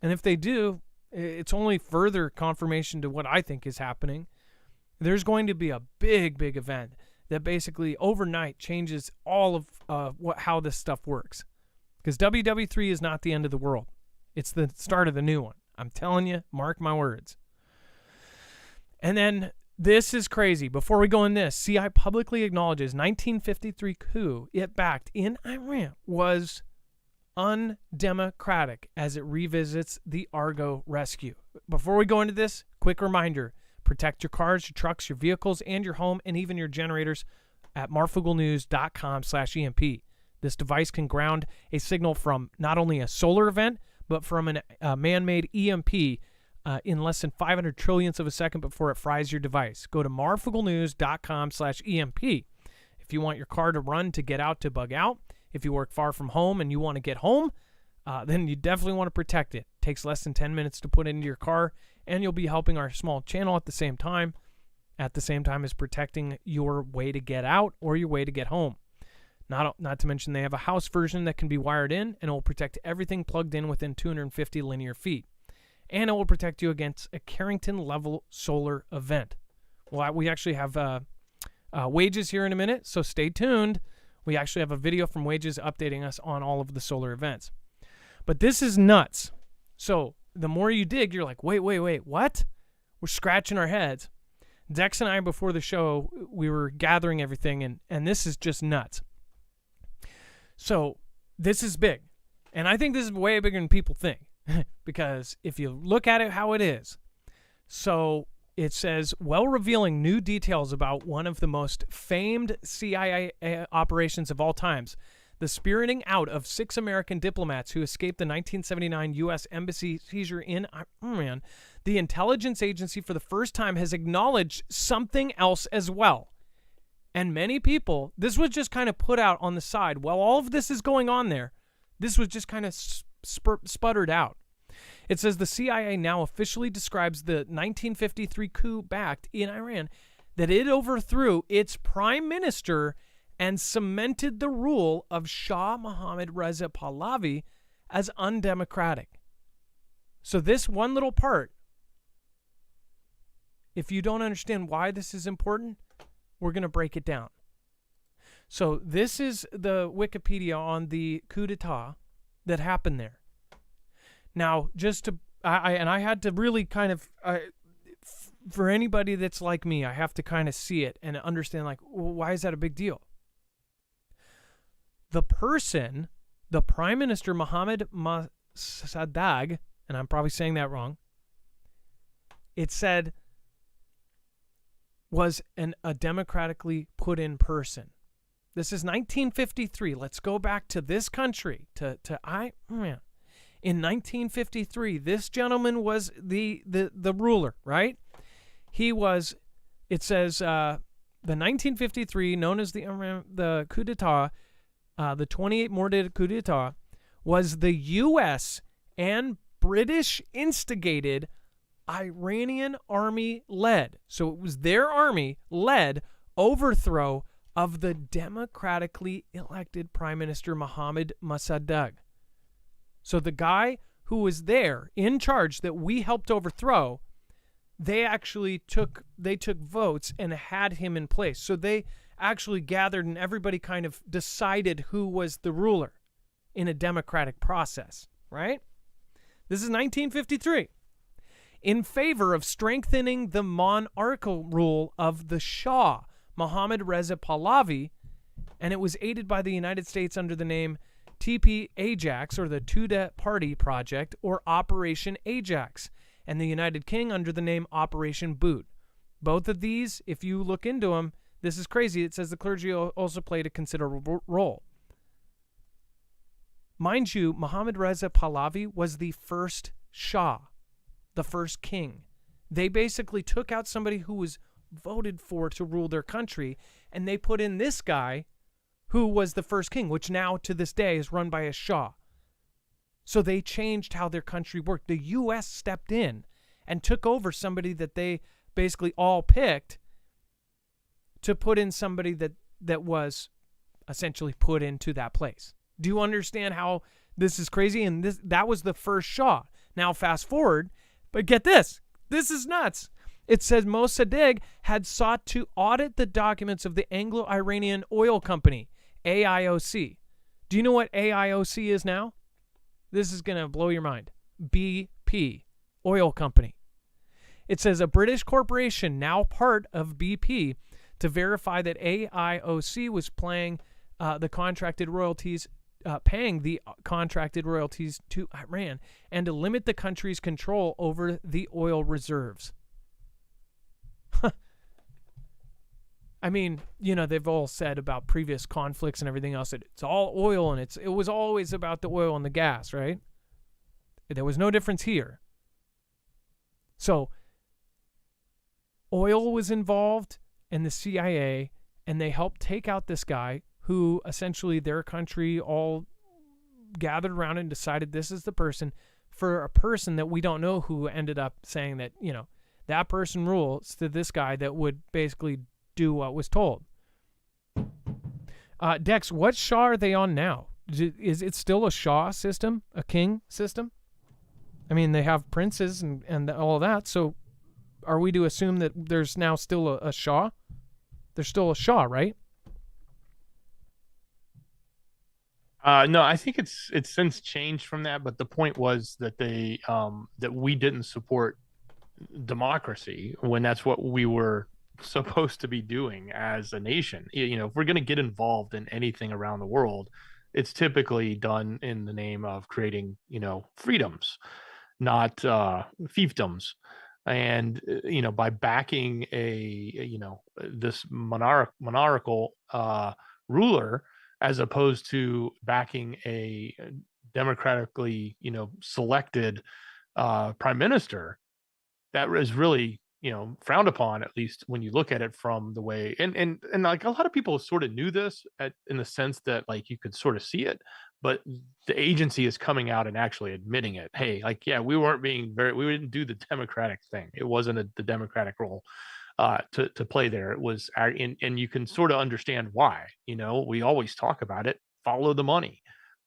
And if they do, it's only further confirmation to what I think is happening. There's going to be a big event that basically overnight changes all of how this stuff works. Because WW3 is not the end of the world. It's the start of the new one. I'm telling you, mark my words. And then this is crazy. Before we go in this, CI publicly acknowledges 1953 coup it backed in Iran was undemocratic as it revisits the Argo rescue. Before we go into this, quick reminder, protect your cars, your trucks, your vehicles, and your home, and even your generators at marfooglenews.com/EMP. This device can ground a signal from not only a solar event, but from a man-made EMP in less than 500 trillionths of a second before it fries your device. Go to marfooglenews.com/EMP. If you want your car to run to get out to bug out, if you work far from home and you want to get home, then you definitely want to protect it. It takes less than 10 minutes to put it into your car, and you'll be helping our small channel at the same time as protecting your way to get out or your way to get home. Not to mention they have a house version that can be wired in, and it will protect everything plugged in within 250 linear feet. And it will protect you against a Carrington-level solar event. Well, we actually have Wages here in a minute, so stay tuned. We actually have a video from Wages updating us on all of the solar events. But this is nuts. So the more you dig, you're like, wait, what? We're scratching our heads. Dex and I, before the show, we were gathering everything, and this is just nuts. So this is big. And I think this is way bigger than people think. Because if you look at it how it is, so it says, while revealing new details about one of the most famed CIA operations of all times, the spiriting out of 6 American diplomats who escaped the 1979 U.S. Embassy seizure in Iran, the intelligence agency for the first time has acknowledged something else as well. And many people, this was just kind of put out on the side. While all of this is going on there, this was just kind of sputtered out. It says the CIA now officially describes the 1953 coup backed in Iran that it overthrew its prime minister and cemented the rule of Shah Mohammad Reza Pahlavi as undemocratic. So this one little part, if you don't understand why this is important, we're going to break it down. So this is the Wikipedia on the coup d'etat that happened there. Now, just to, I had to really kind of, for anybody that's like me, I have to kind of see it and understand, like, well, why is that a big deal? The person, the Prime Minister Mohammad Mossadegh, and I'm probably saying that wrong, it said was a democratically put in person. This is 1953. Let's go back to this country. In 1953, this gentleman was the ruler, right? He was. It says the 1953, known as the coup d'état, the 28 morted coup d'état, was the U.S. and British instigated Iranian army led. So it was their army led overthrow of the democratically elected Prime Minister Mohammad Mossadegh. So the guy who was there in charge that we helped overthrow, they actually took votes and had him in place. So they actually gathered and everybody kind of decided who was the ruler in a democratic process, right? This is 1953. In favor of strengthening the monarchical rule of the Shah, Mohammad Reza Pahlavi, and it was aided by the United States under the name TP Ajax, or the Tudeh Party Project, or Operation Ajax, and the United King under the name Operation Boot. Both of these, if you look into them, this is crazy. It says the clergy also played a considerable role. Mind you, Mohammad Reza Pahlavi was the first Shah, the first king. They basically took out somebody who was voted for to rule their country, and they put in this guy who was the first king, which now to this day is run by a Shah. So they changed how their country worked. The U.S. stepped in and took over somebody that they basically all picked to put in somebody that was essentially put into that place. Do you understand how this is crazy? And that was the first Shah. Now fast forward, but get this. This is nuts. It says Mossadegh had sought to audit the documents of the Anglo-Iranian Oil Company, AIOC. Do you know what AIOC is now? This is going to blow your mind. BP, Oil Company. It says a British corporation, now part of BP, to verify that AIOC was paying the contracted royalties to Iran and to limit the country's control over the oil reserves. I mean, they've all said about previous conflicts and everything else that it's all oil, and it was always about the oil and the gas, right? There was no difference here. So oil was involved and the CIA, and they helped take out this guy who essentially their country all gathered around and decided this is the person, for a person that we don't know, who ended up saying that, that person rules, to this guy that would basically do what was told. Dex, what Shah are they on now? Is it still a Shah system, a king system? I mean, they have princes and all of that, so are we to assume that there's now still a Shah? There's still a Shah, right? No, I think it's since changed from that, but the point was that that we didn't support democracy when that's what we were supposed to be doing as a nation. If we're going to get involved in anything around the world, it's typically done in the name of creating, freedoms, not fiefdoms. And by backing this monarchical ruler, as opposed to backing a democratically selected prime minister, that is really frowned upon, at least when you look at it from the way, and like a lot of people sort of knew this in the sense that like you could sort of see it, but the agency is coming out and actually admitting it. Hey, like, yeah, we didn't do the democratic thing. It wasn't the democratic role to play there. It was, and you can sort of understand why. We always talk about it. Follow the money.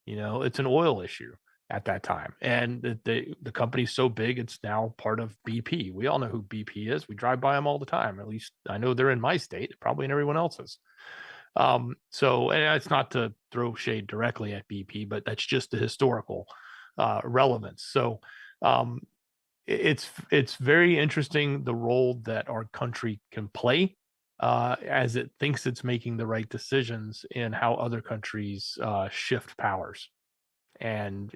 It's an oil issue at that time, and the company's so big it's now part of BP. We all know who BP is. We drive by them all the time. At least I know they're in my state, probably in everyone else's. So, and it's not to throw shade directly at BP, but that's just the historical relevance. So it's very interesting the role that our country can play as it thinks it's making the right decisions in how other countries shift powers. And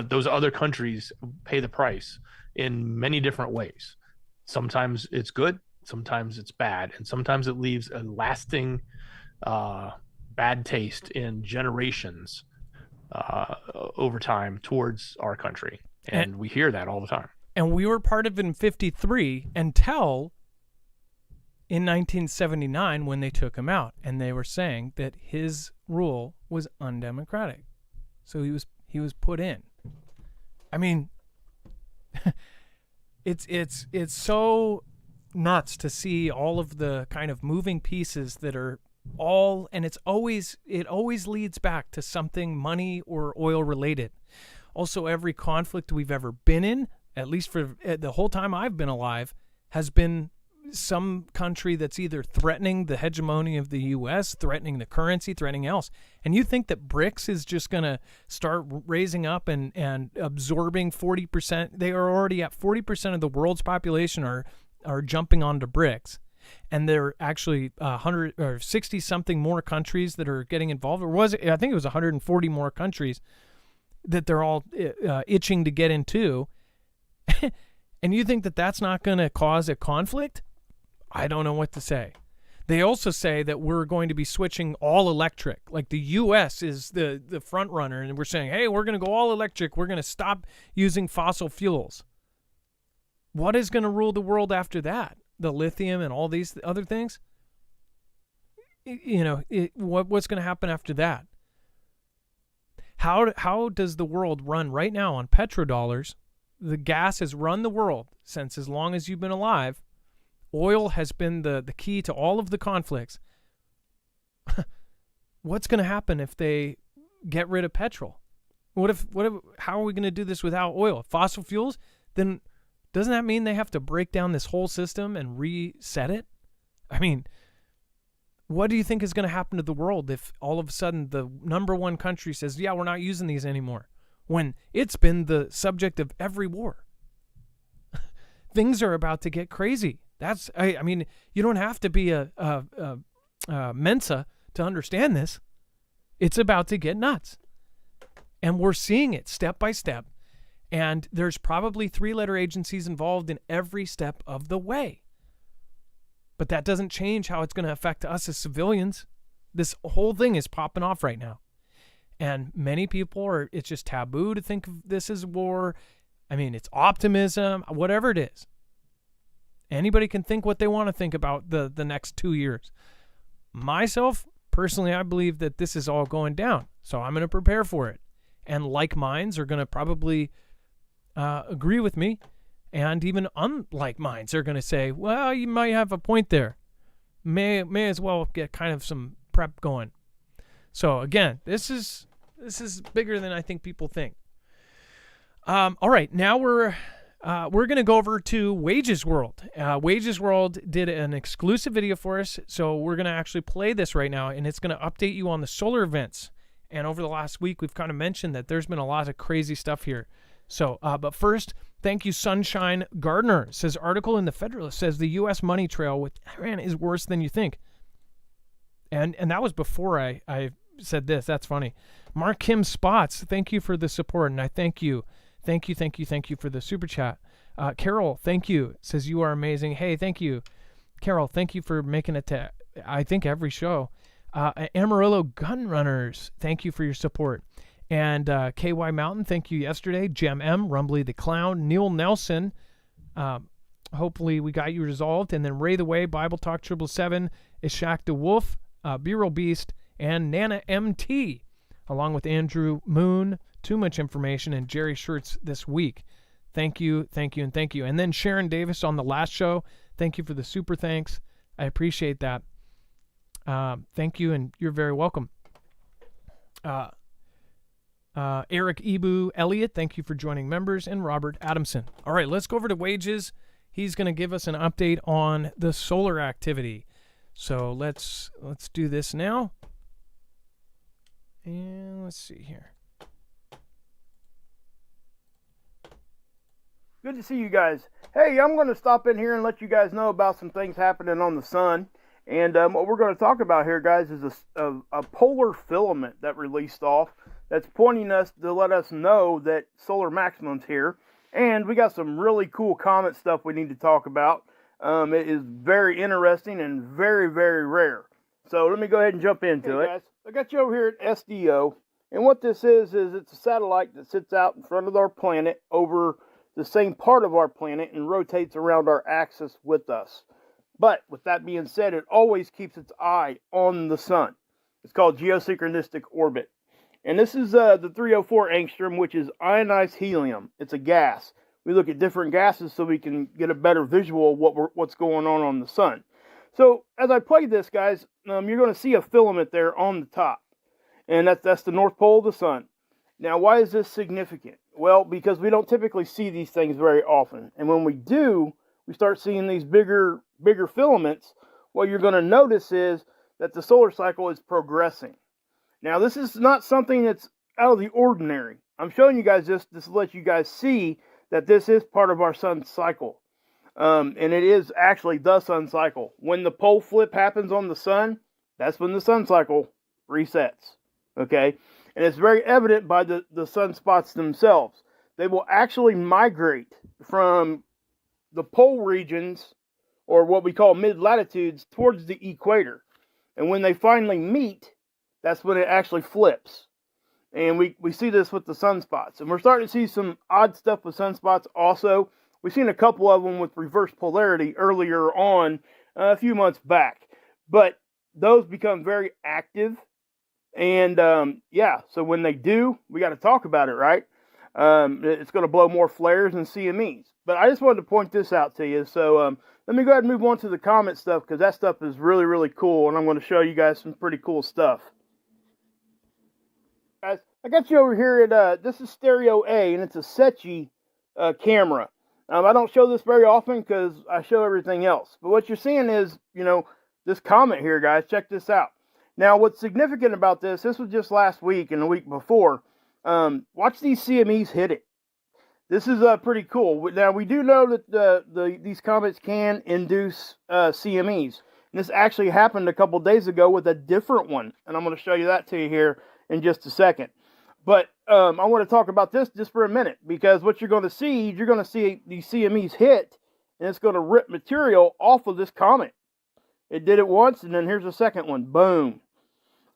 those other countries pay the price in many different ways. Sometimes it's good, sometimes it's bad, and sometimes it leaves a lasting bad taste in generations over time towards our country. And we hear that all the time. And we were part of it in 53 until in 1979 when they took him out, and they were saying that his rule was undemocratic. So he was put in. I mean, it's so nuts to see all of the kind of moving pieces that are all, and it always leads back to something money or oil related. Also, every conflict we've ever been in, at least for the whole time I've been alive, has been some country that's either threatening the hegemony of the U.S., threatening the currency, threatening else. And you think that BRICS is just going to start raising up and absorbing 40%? They are already at 40% of the world's population are jumping onto BRICS. And there are actually 100 or 60 something more countries that are getting involved. Or was it? I think it was 140 more countries that they're all itching to get into. And you think that that's not going to cause a conflict? I don't know what to say. They also say that we're going to be switching all electric. Like the U.S. is the front runner, and we're saying, hey, we're going to go all electric. We're going to stop using fossil fuels. What is going to rule the world after that? The lithium and all these other things? What's going to happen after that? How does the world run right now on petrodollars? The gas has run the world since as long as you've been alive. Oil has been the key to all of the conflicts. What's going to happen if they get rid of petrol? How are we going to do this without oil? Fossil fuels? Then doesn't that mean they have to break down this whole system and reset it? I mean, what do you think is going to happen to the world if all of a sudden the number one country says, yeah, we're not using these anymore, when it's been the subject of every war? Things are about to get crazy. I mean, you don't have to be a Mensa to understand this. It's about to get nuts. And we're seeing it step by step. And there's probably 3-letter agencies involved in every step of the way. But that doesn't change how it's going to affect us as civilians. This whole thing is popping off right now. And many people it's just taboo to think of this as war. I mean, it's optimism, whatever it is. Anybody can think what they want to think about the next 2 years. Myself, personally, I believe that this is all going down. So I'm going to prepare for it. And like minds are going to probably agree with me. And even unlike minds are going to say, well, you might have a point there. May as well get kind of some prep going. So again, this is bigger than I think people think. All right, now we're going to go over to Wages World. Wages World did an exclusive video for us, so we're going to actually play this right now, and it's going to update you on the solar events. And over the last week, we've kind of mentioned that there's been a lot of crazy stuff here. So, but first, thank you, Sunshine Gardner. Says article in the Federalist says the U.S. money trail with Iran is worse than you think. And that was before I said this. That's funny. Mark Kim Spots, thank you for the support, and I thank you. Thank you for the super chat. Carol, thank you. Says you are amazing. Hey, thank you. Carol, thank you for making it to, I think, every show. Amarillo Gun Runners, thank you for your support. And KY Mountain, thank you yesterday. Gem M, Rumbly the Clown, Neil Nelson, hopefully we got you resolved. And then Ray the Way, Bible Talk 777, Ishak the Wolf, B-Roll Beast, and Nana MT, along with Andrew Moon, Too Much Information, and Jerry Shirts this week. Thank you. And then Sharon Davis on the last show, thank you for the super thanks. I appreciate that. Thank you, and you're very welcome. Eric Ibu Elliott, thank you for joining members, and Robert Adamson. All right, let's go over to Wages. He's going to give us an update on the solar activity. So let's do this now. And let's see here. Good to see you guys. Hey, I'm going to stop in here and let you guys know about some things happening on the sun. And what we're going to talk about here, guys, is a polar filament that released off that's pointing us to let us know that solar maximum's here. And we got some really cool comet stuff we need to talk about. It is very interesting and very, very rare. So let me go ahead and jump into it. Guys, I got you over here at SDO. And what this is it's a satellite that sits out in front of our planet over the same part of our planet and rotates around our axis with us. But with that being said, it always keeps its eye on the sun. It's called geosynchronistic orbit. And this is the 304 angstrom, which is ionized helium. It's a gas. We look at different gases so we can get a better visual of what's going on the sun. So as I play this, guys, you're going to see a filament there on the top. And that's the North Pole of the sun. Now, why is this significant? Well, because we don't typically see these things very often. And when we do, we start seeing these bigger filaments. What you're going to notice is that the solar cycle is progressing. Now, this is not something that's out of the ordinary. I'm showing you guys this to let you guys see that this is part of our sun cycle. And it is actually the sun cycle. When the pole flip happens on the sun, that's when the sun cycle resets. Okay? And it's very evident by the sunspots themselves. They will actually migrate from the pole regions, or what we call mid-latitudes, towards the equator. And when they finally meet, that's when it actually flips. And we see this with the sunspots. And we're starting to see some odd stuff with sunspots also. We've seen a couple of them with reverse polarity earlier on, a few months back. But those become very active. And yeah, so when they do, we got to talk about it, right? It's going to blow more flares and CMEs. But I just wanted to point this out to you. So let me go ahead and move on to the comet stuff, because that stuff is really, really cool. And I'm going to show you guys some pretty cool stuff. Guys, I got you over here at, this is Stereo A, and it's a Secchi camera. I don't show this very often because I show everything else. But what you're seeing is, this comet here, guys. Check this out. Now, what's significant about this was just last week and the week before. Watch these CMEs hit it. This is pretty cool. Now, we do know that these comets can induce CMEs. And this actually happened a couple days ago with a different one. And I'm going to show you that to you here in just a second. But I want to talk about this just for a minute, because what you're going to see these CMEs hit, and it's going to rip material off of this comet. It did it once, and then here's the second one. Boom.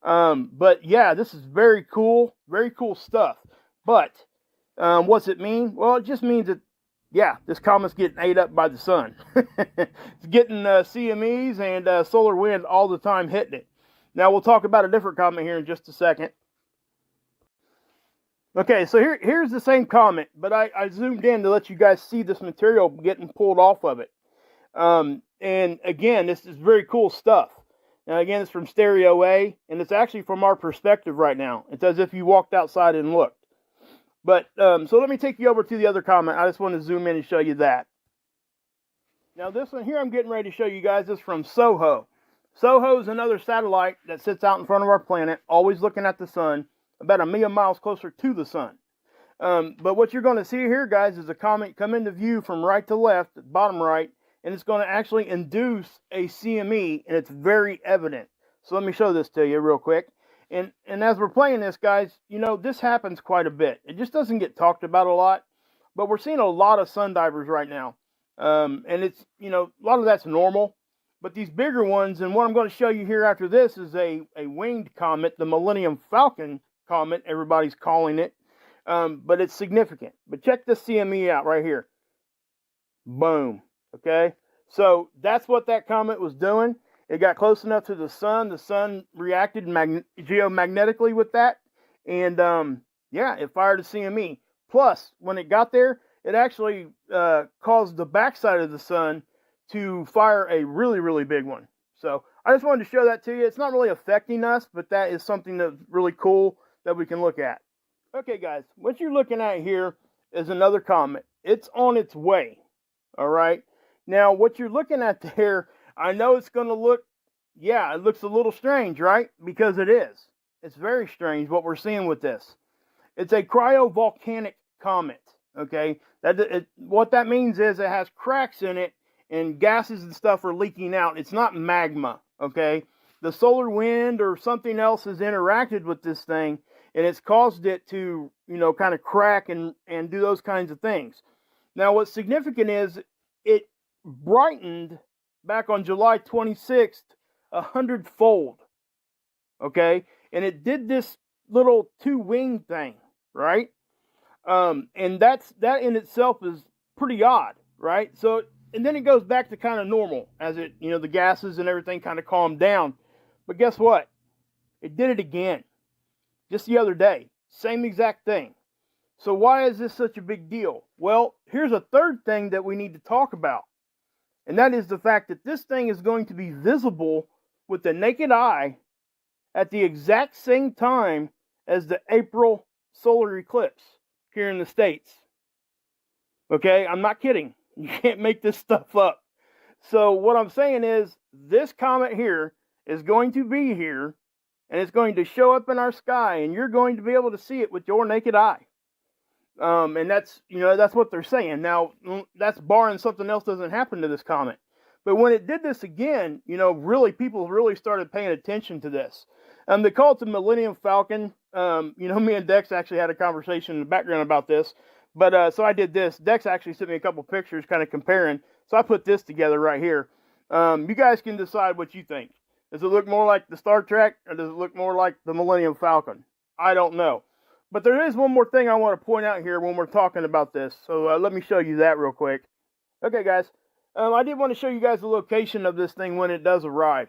But yeah, this is very cool stuff. But what's it mean? Well, it just means that, yeah, this comet's getting ate up by the sun. It's getting CMEs and solar wind all the time hitting it. Now, we'll talk about a different comet here in just a second. Okay, so here's the same comet, but I zoomed in to let you guys see this material getting pulled off of it. And again, this is very cool stuff. Now, again, it's from Stereo A, and it's actually from our perspective right now. It's as if you walked outside and looked. But, so let me take you over to the other comet. I just want to zoom in and show you that. Now, this one here I'm getting ready to show you guys is from SOHO. SOHO is another satellite that sits out in front of our planet, always looking at the sun, about 1 million miles closer to the sun. But what you're going to see here, guys, is a comet come into view from right to left, bottom right, and it's going to actually induce a CME, and it's very evident. So let me show this to you real quick. And as we're playing this, guys, this happens quite a bit. It just doesn't get talked about a lot, but we're seeing a lot of sun divers right now. And it's, a lot of that's normal. But these bigger ones, and what I'm going to show you here after this, is a winged comet, the Millennium Falcon comet, everybody's calling it. But it's significant. But check this CME out right here. Boom. Okay? So that's what that comet was doing. It got close enough to the sun. The sun reacted geomagnetically with that. And, yeah, it fired a CME. Plus, when it got there, it actually caused the backside of the sun to fire a really, really big one. So I just wanted to show that to you. It's not really affecting us, but that is something that's really cool that we can look at. Okay, guys, what you're looking at here is another comet. It's on its way, all right? Now, what you're looking at there, I know it's going to look, yeah, it looks a little strange, right? Because it is. It's very strange what we're seeing with this. It's a cryovolcanic comet, okay? What that means is it has cracks in it, and gases and stuff are leaking out. It's not magma, okay? The solar wind or something else has interacted with this thing, and it's caused it to, kind of crack and do those kinds of things. Now, what's significant is it brightened back on July 26th 100-fold, okay? And it did this little two-wing thing, right? And that in itself is pretty odd, right? So, and then it goes back to kind of normal as it, the gases and everything kind of calmed down. But guess what? It did it again just the other day. Same exact thing. So why is this such a big deal? Well, here's a third thing that we need to talk about. And that is the fact that this thing is going to be visible with the naked eye at the exact same time as the April solar eclipse here in the States. Okay, I'm not kidding. You can't make this stuff up. So what I'm saying is this comet here is going to be here, and it's going to show up in our sky, and you're going to be able to see it with your naked eye. And that's what they're saying. Now, that's barring something else doesn't happen to this comet. But when it did this again, people really started paying attention to this. They call it the Millennium Falcon. Me and Dex actually had a conversation in the background about this. But so I did this. Dex actually sent me a couple pictures kind of comparing. So I put this together right here. You guys can decide what you think. Does it look more like the Star Trek, or does it look more like the Millennium Falcon? I don't know. But there is one more thing I want to point out here when we're talking about this. So let me show you that real quick. Okay, guys. I did want to show you guys the location of this thing when it does arrive.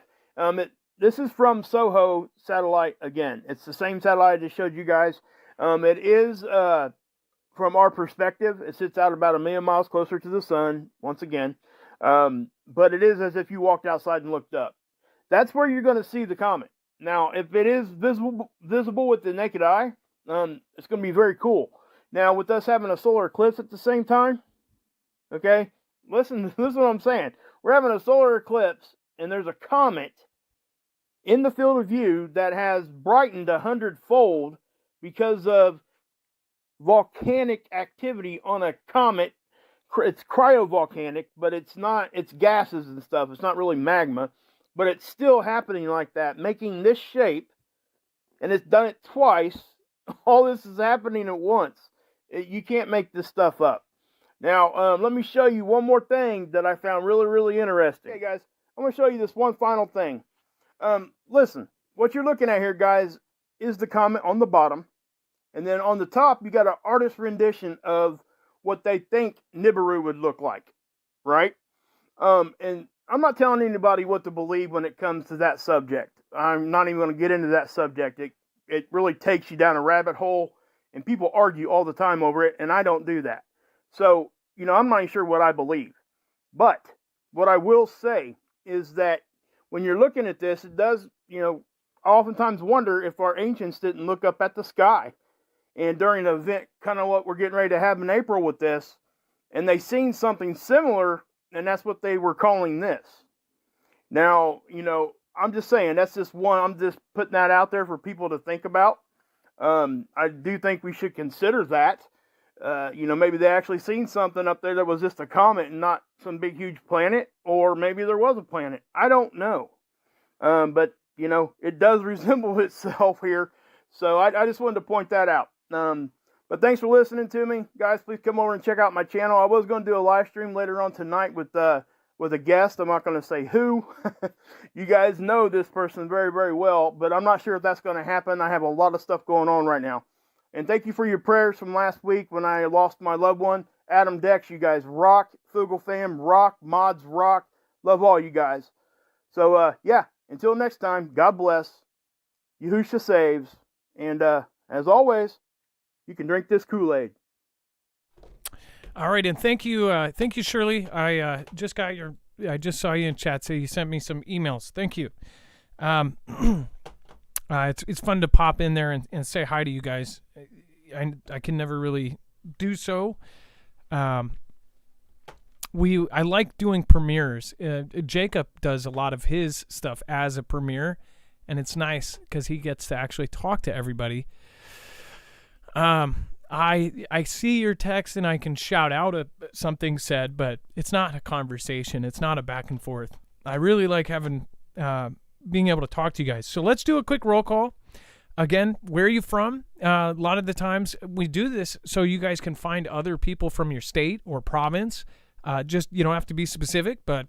This is from Soho satellite again. It's the same satellite I just showed you guys. It is, from our perspective, it sits out about 1 million miles closer to the sun, once again. But it is as if you walked outside and looked up. That's where you're going to see the comet. Now, if it is visible with the naked eye, it's going to be very cool. Now, with us having a solar eclipse at the same time, okay, listen to what I'm saying. We're having a solar eclipse, and there's a comet in the field of view that has brightened 100-fold because of volcanic activity on a comet. It's cryovolcanic, but it's not, it's gases and stuff. It's not really magma, but it's still happening like that, making this shape, and it's done it twice. All this is happening at once. You can't make this stuff up. Now, let me show you one more thing that I found really, really interesting. Okay, guys, I'm going to show you this one final thing. Listen, what you're looking at here, guys, is the comet on the bottom. And then on the top, you got an artist rendition of what they think Nibiru would look like, right? And I'm not telling anybody what to believe when it comes to that subject. I'm not even going to get into that subject. It really takes you down a rabbit hole, and people argue all the time over it, and I don't do that. So, I'm not even sure what I believe. But what I will say is that when you're looking at this, it does, I oftentimes wonder if our ancients didn't look up at the sky. And during an event, kind of what we're getting ready to have in April with this, and they seen something similar, and that's what they were calling this. Now, I'm just saying, that's just one, I'm just putting that out there for people to think about. I do think we should consider that. Maybe they actually seen something up there that was just a comet and not some big, huge planet, or maybe there was a planet. I don't know. But, it does resemble itself here. So I just wanted to point that out. But thanks for listening to me. Guys, please come over and check out my channel. I was going to do a live stream later on tonight with a guest. I'm not going to say who. You guys know this person very, very well, but I'm not sure if that's going to happen. I have a lot of stuff going on right now. And thank you for your prayers from last week when I lost my loved one. Adam, Dex, you guys rock. Foogle fam, rock. Mods, rock. Love all you guys. So, until next time, God bless. Yahusha saves. And as always, you can drink this Kool-Aid. All right, and thank you, Shirley. I just saw you in chat. So you sent me some emails. Thank you. It's fun to pop in there and say hi to you guys. I can never really do so. I like doing premieres. Jacob does a lot of his stuff as a premiere, and it's nice because he gets to actually talk to everybody. I see your text and I can shout out something said, but it's not a conversation. It's not a back and forth. I really like being able to talk to you guys. So let's do a quick roll call. Again, where are you from? A lot of the times we do this so you guys can find other people from your state or province. Just, you don't have to be specific, but,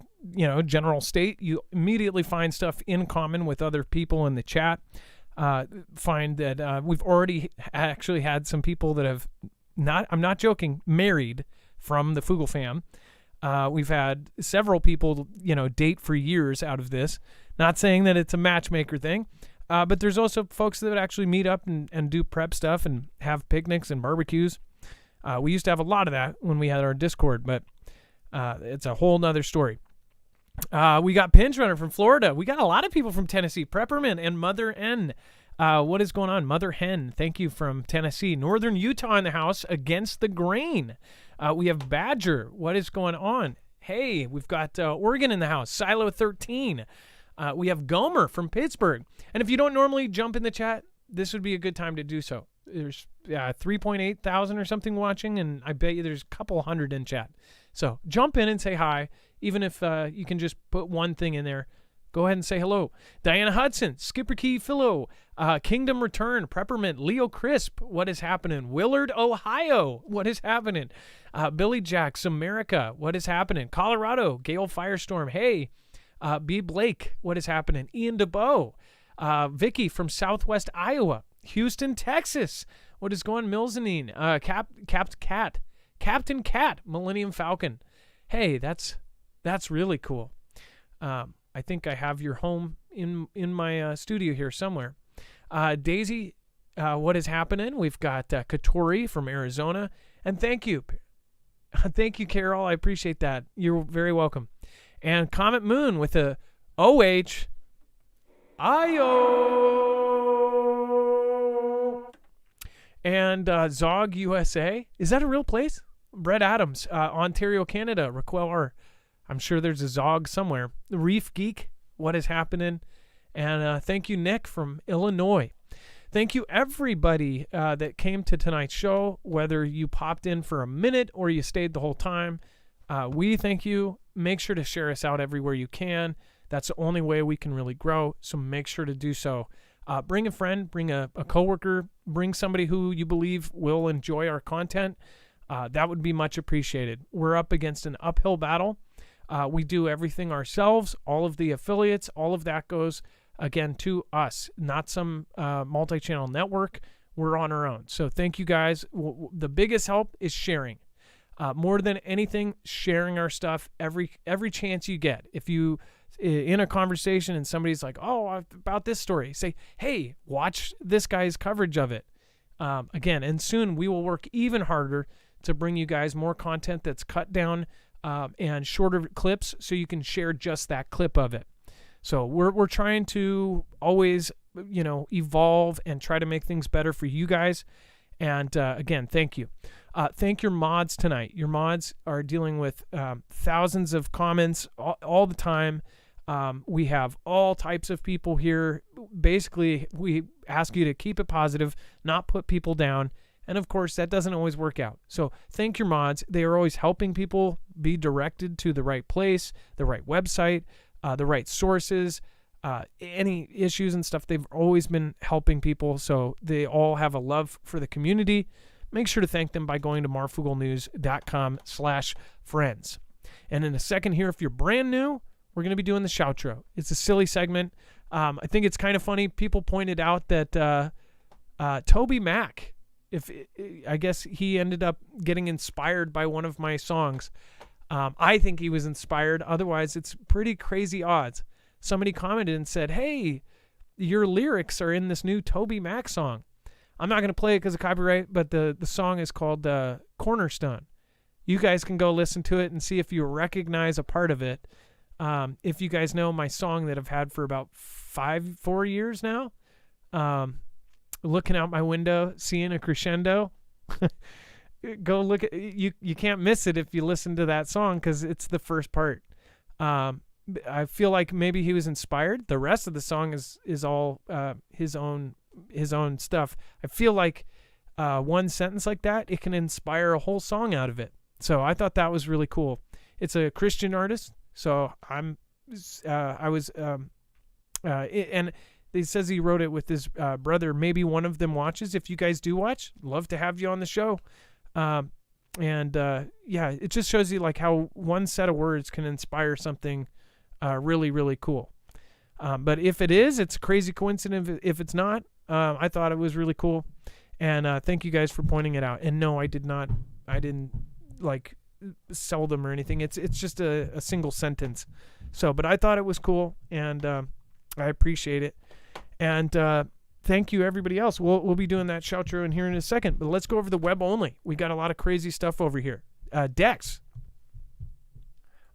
general state. You immediately find stuff in common with other people in the chat. Find that we've already actually had some people that have I'm not joking, married from the Foogle fam. We've had several people, date for years out of this. Not saying that it's a matchmaker thing, but there's also folks that would actually meet up and do prep stuff and have picnics and barbecues. We used to have a lot of that when we had our Discord, but it's a whole nother story. We got Pinch Runner from Florida. We got a lot of people from Tennessee. Prepperman and Mother N. What is going on? Mother Hen, thank you from Tennessee. Northern Utah in the house against the grain. We have Badger. What is going on? Hey, we've got Oregon in the house. Silo 13. We have Gomer from Pittsburgh. And if you don't normally jump in the chat, this would be a good time to do so. There's 3.8 thousand or something watching, and I bet you there's a couple hundred in chat. So jump in and say hi, even if you can just put one thing in there. Go ahead and say hello. Diana Hudson, Skipper Key Philo, Kingdom Return, Preppermint, Leo Crisp, what is happening? Willard, Ohio, what is happening? Billy Jacks, America, what is happening? Colorado, Gale Firestorm, hey. B. Blake, what is happening? Ian DeBow, Vicky from Southwest Iowa, Houston, Texas, what is going? Milzanine, Captain Cat, Millennium Falcon. Hey, that's really cool. I think I have your home in my studio here somewhere. Daisy, what is happening? We've got Katori from Arizona. And thank you. Thank you, Carol. I appreciate that. You're very welcome. And Comet Moon with a O-H-I-O. And Zog USA. Is that a real place? Brett Adams, Ontario, Canada. Raquel R. I'm sure there's a Zog somewhere. Reef Geek, what is happening? And thank you, Nick from Illinois. Thank you, everybody that came to tonight's show, whether you popped in for a minute or you stayed the whole time. We thank you. Make sure to share us out everywhere you can. That's the only way we can really grow, so make sure to do so. Bring a friend, bring a coworker, bring somebody who you believe will enjoy our content. That would be much appreciated. We're up against an uphill battle. We do everything ourselves. All of the affiliates, all of that goes, again, to us, not some multi-channel network. We're on our own. So thank you, guys. The biggest help is sharing. More than anything, sharing our stuff every chance you get. If you in a conversation and somebody's like, oh, about this story, say, hey, watch this guy's coverage of it. Again, and soon we will work even harder to bring you guys more content that's cut down and shorter clips so you can share just that clip of it. So we're trying to always, evolve and try to make things better for you guys. And again, thank you. Thank your mods tonight. Your mods are dealing with thousands of comments all the time. We have all types of people here. Basically, we ask you to keep it positive, not put people down. And of course, that doesn't always work out. So thank your mods. They are always helping people be directed to the right place, the right website, the right sources, any issues and stuff. They've always been helping people. So they all have a love for the community. Make sure to thank them by going to marfooglenews.com/friends. And in a second here, if you're brand new, we're going to be doing the shoutro. It's a silly segment. I think it's kind of funny. People pointed out that Toby Mac, I guess he ended up getting inspired by one of my songs. I think he was inspired. Otherwise, it's pretty crazy odds. Somebody commented and said, hey, your lyrics are in this new Toby Mac song. I'm not going to play it because of copyright, but the song is called Cornerstone. You guys can go listen to it and see if you recognize a part of it. If you guys know my song that I've had for about 4 years now, looking out my window, seeing a crescendo, go look at you. You can't miss it if you listen to that song because it's the first part. I feel like maybe he was inspired. The rest of the song is all his own stuff. I feel like one sentence like that, it can inspire a whole song out of it. So I thought that was really cool. It's a Christian artist, so and He says he wrote it with his brother. Maybe one of them watches. If you guys do watch, love to have you on the show. Yeah, it just shows you like how one set of words can inspire something really, really cool. But if it is, it's a crazy coincidence. If it's not, I thought it was really cool. And thank you guys for pointing it out. And no, I didn't like sell them or anything. It's just a single sentence. So, but I thought it was cool, and I appreciate it. And thank you, everybody else. We'll be doing that shoutro in here in a second. But let's go over the web only. We got a lot of crazy stuff over here. Dex.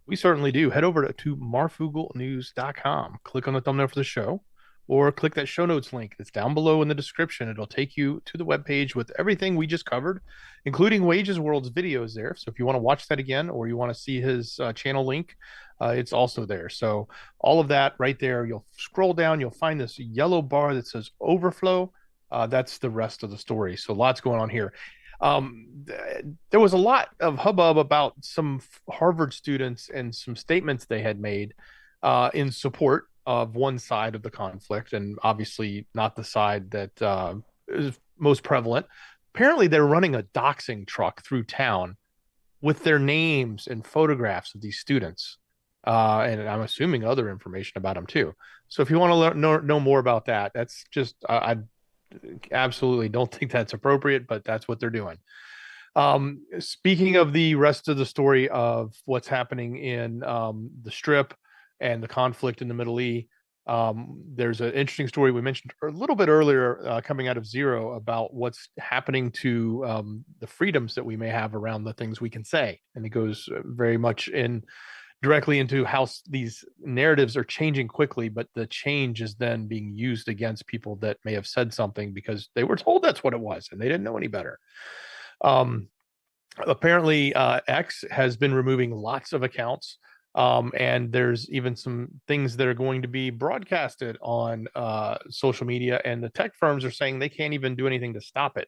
We certainly do. Head over to marfooglenews.com. Click on the thumbnail for the show, or click that show notes link that's down below in the description. It'll take you to the webpage with everything we just covered, including Wages World's videos there. So if you want to watch that again, or you want to see his channel link, it's also there. So all of that right there, you'll scroll down, you'll find this yellow bar that says overflow. That's the rest of the story. So lots going on here. There was a lot of hubbub about some Harvard students and some statements they had made in support of one side of the conflict, and obviously not the side that is most prevalent. Apparently, they're running a doxing truck through town with their names and photographs of these students, and I'm assuming other information about them too. So if you want to know more about that, that's just I absolutely don't think that's appropriate, but that's what they're doing. Speaking of the rest of the story of what's happening in the Strip and the conflict in the Middle East, there's an interesting story we mentioned a little bit earlier coming out of Zero about what's happening to the freedoms that we may have around the things we can say. And it goes very much directly into how these narratives are changing quickly, but the change is then being used against people that may have said something because they were told that's what it was and they didn't know any better. Apparently, X has been removing lots of accounts, and there's even some things that are going to be broadcasted on social media, and the tech firms are saying they can't even do anything to stop it.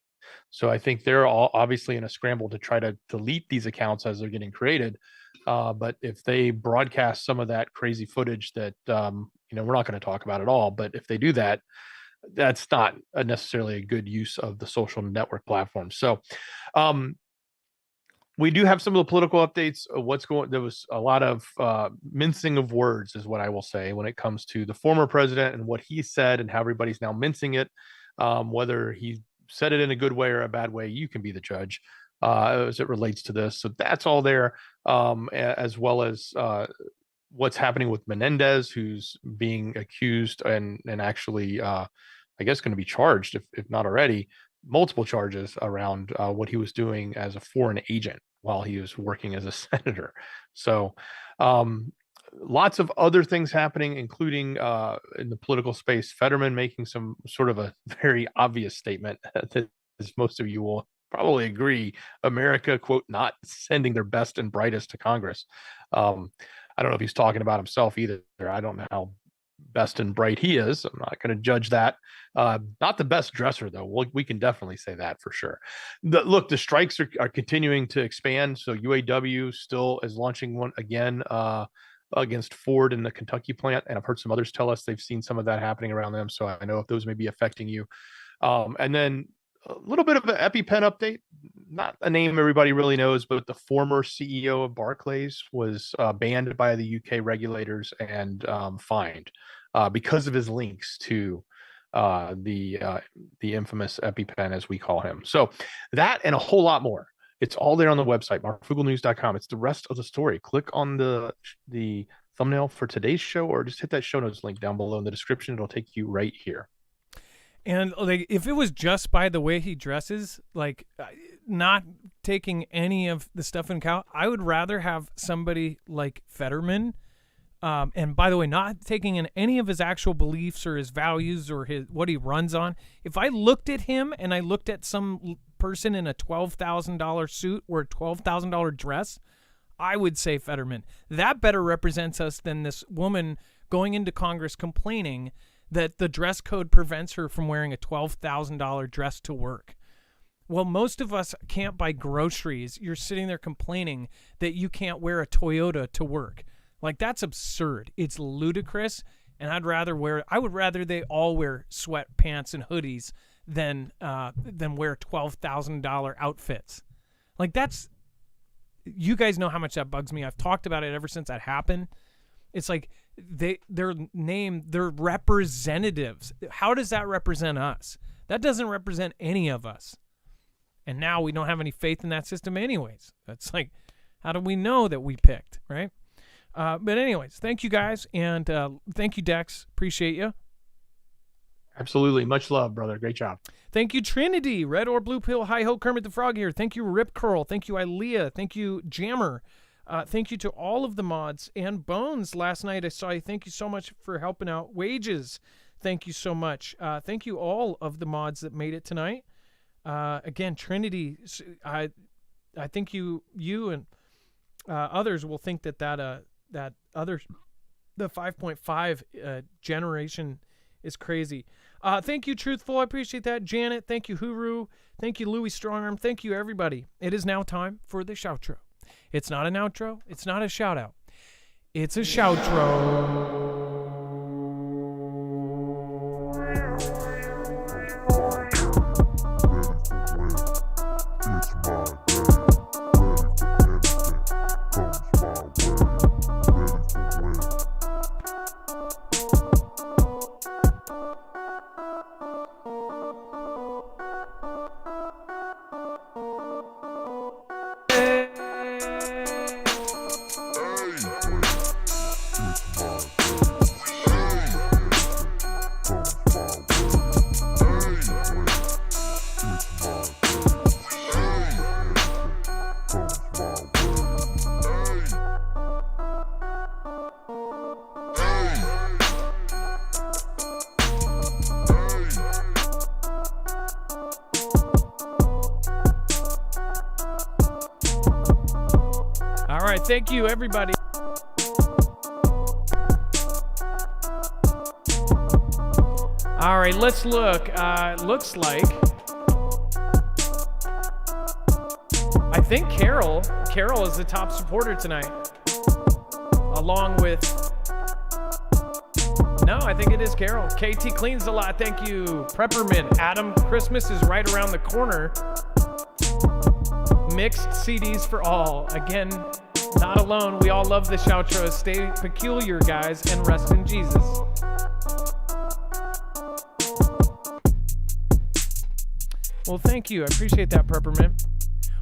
So I think they're all obviously in a scramble to try to delete these accounts as they're getting created. But if they broadcast some of that crazy footage that we're not going to talk about at all, but if they do that, that's not necessarily a good use of the social network platform. So we do have some of the political updates of what's going. There was a lot of mincing of words, is what I will say, when it comes to the former president and what he said and how everybody's now mincing it. Whether he said it in a good way or a bad way, you can be the judge as it relates to this. So that's all there, as well as what's happening with Menendez, who's being accused and actually, I guess, going to be charged, if not already, multiple charges around what he was doing as a foreign agent while he was working as a senator. So lots of other things happening, including in the political space, Fetterman making some sort of a very obvious statement that, as most of you will probably agree, America, quote, not sending their best and brightest to Congress. I don't know if he's talking about himself either. I don't know how best and bright he is. I'm not going to judge that. Not the best dresser, though. We can definitely say that for sure. Look, the strikes are continuing to expand. So UAW still is launching one again against Ford in the Kentucky plant. And I've heard some others tell us they've seen some of that happening around them. So I know if those may be affecting you. And then a little bit of an EpiPen update. Not a name everybody really knows, but the former CEO of Barclays was banned by the UK regulators and fined because of his links to the infamous EpiPen, as we call him. So that and a whole lot more. It's all there on the website, marfooglenews.com. It's the rest of the story. Click on the thumbnail for today's show, or just hit that show notes link down below in the description. It'll take you right here. And like, if it was just by the way he dresses, like not taking any of the stuff in account, I would rather have somebody like Fetterman. And by the way, not taking in any of his actual beliefs or his values or what he runs on. If I looked at him and I looked at some person in a $12,000 suit or a $12,000 dress, I would say Fetterman. That better represents us than this woman going into Congress complaining that the dress code prevents her from wearing a $12,000 dress to work. Well, most of us can't buy groceries. You're sitting there complaining that you can't wear a Toyota to work. Like, that's absurd. It's ludicrous. And I would rather they all wear sweatpants and hoodies than wear $12,000 outfits. Like, that's, you guys know how much that bugs me. I've talked about it ever since that happened. It's like they're representatives. How does that represent us? That doesn't represent any of us. And now we don't have any faith in that system anyways. That's like, how do we know that we picked, right? But anyways, thank you guys. And thank you, Dex. Appreciate you. Absolutely. Much love, brother. Great job. Thank you, Trinity. Red or Blue Pill. Hi ho, Kermit the Frog here. Thank you, Rip Curl. Thank you, Ilea. Thank you, Jammer. Thank you to all of the mods. And Bones, last night I saw you. Thank you so much for helping out. Wages, thank you so much. Thank you all of the mods that made it tonight. Again, Trinity, I think you and others will think that the 5.5 generation is crazy. Thank you, Truthful. I appreciate that. Janet, thank you, Huru. Thank you, Louis Strongarm. Thank you, everybody. It is now time for the shoutro. It's not an outro. It's not a shout out. It's a shoutro. Thank you, everybody. All right, let's look. Looks like I think Carol is the top supporter tonight, along with. No, I think it is Carol. KT cleans a lot. Thank you, Prepperman. Adam, Christmas is right around the corner. Mixed CDs for all. Again. Not alone. We all love the shoutros. Stay peculiar, guys, and rest in Jesus. Well, thank you. I appreciate that, Peppermint.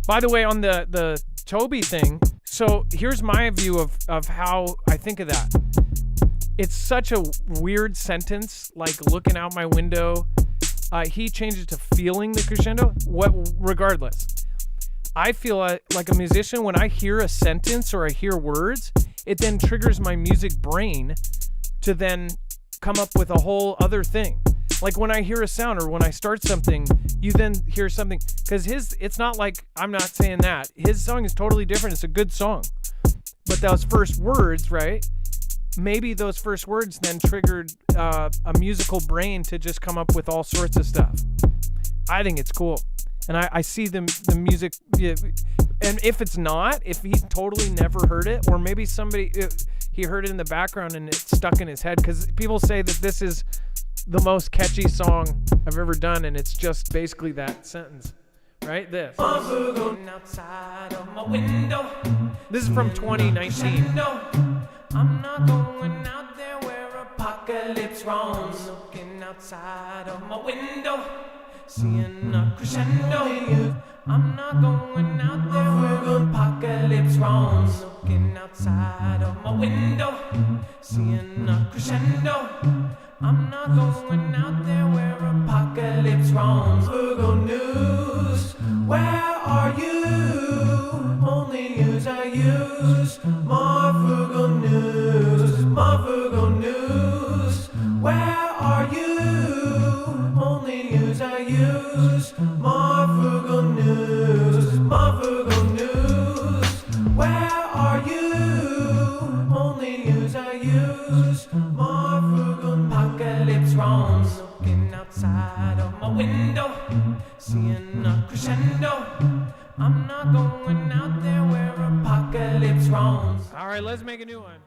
By the way, on the Toby thing, so here's my view of how I think of that. It's such a weird sentence, like looking out my window. He changed it to feeling the crescendo. Regardless. I feel like a musician, when I hear a sentence or I hear words, it then triggers my music brain to then come up with a whole other thing. Like when I hear a sound or when I start something, you then hear something. Because it's not like, I'm not saying that. His song is totally different. It's a good song. But those first words, right? Maybe those first words then triggered a musical brain to just come up with all sorts of stuff. I think it's cool. And I see the music, and if it's not, if he totally never heard it, or maybe he heard it in the background and it stuck in his head, because people say that this is the most catchy song I've ever done, and it's just basically that sentence, right? This. Outside of my window. This is from 2019. I'm not going out there where apocalypse roams. Looking outside of my window. Seeing a crescendo. I'm not going out there where apocalypse roams. Looking outside of my window. Seeing a crescendo. I'm not going out there where apocalypse roams. Marfoogle news, where are you? Only news I use. Marfoogle news, Marfoogle news, where are you? Only news I use. Marfoogle news, Marfoogle news, where are you? Only news I use. Marfoogle apocalypse roams. Looking outside of my window, seeing a crescendo. I'm not going out there where apocalypse roams. All right, let's make a new one.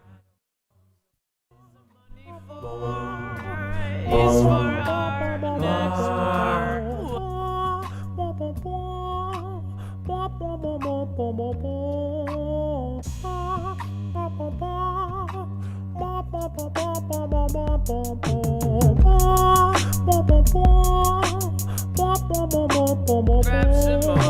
Grab some more.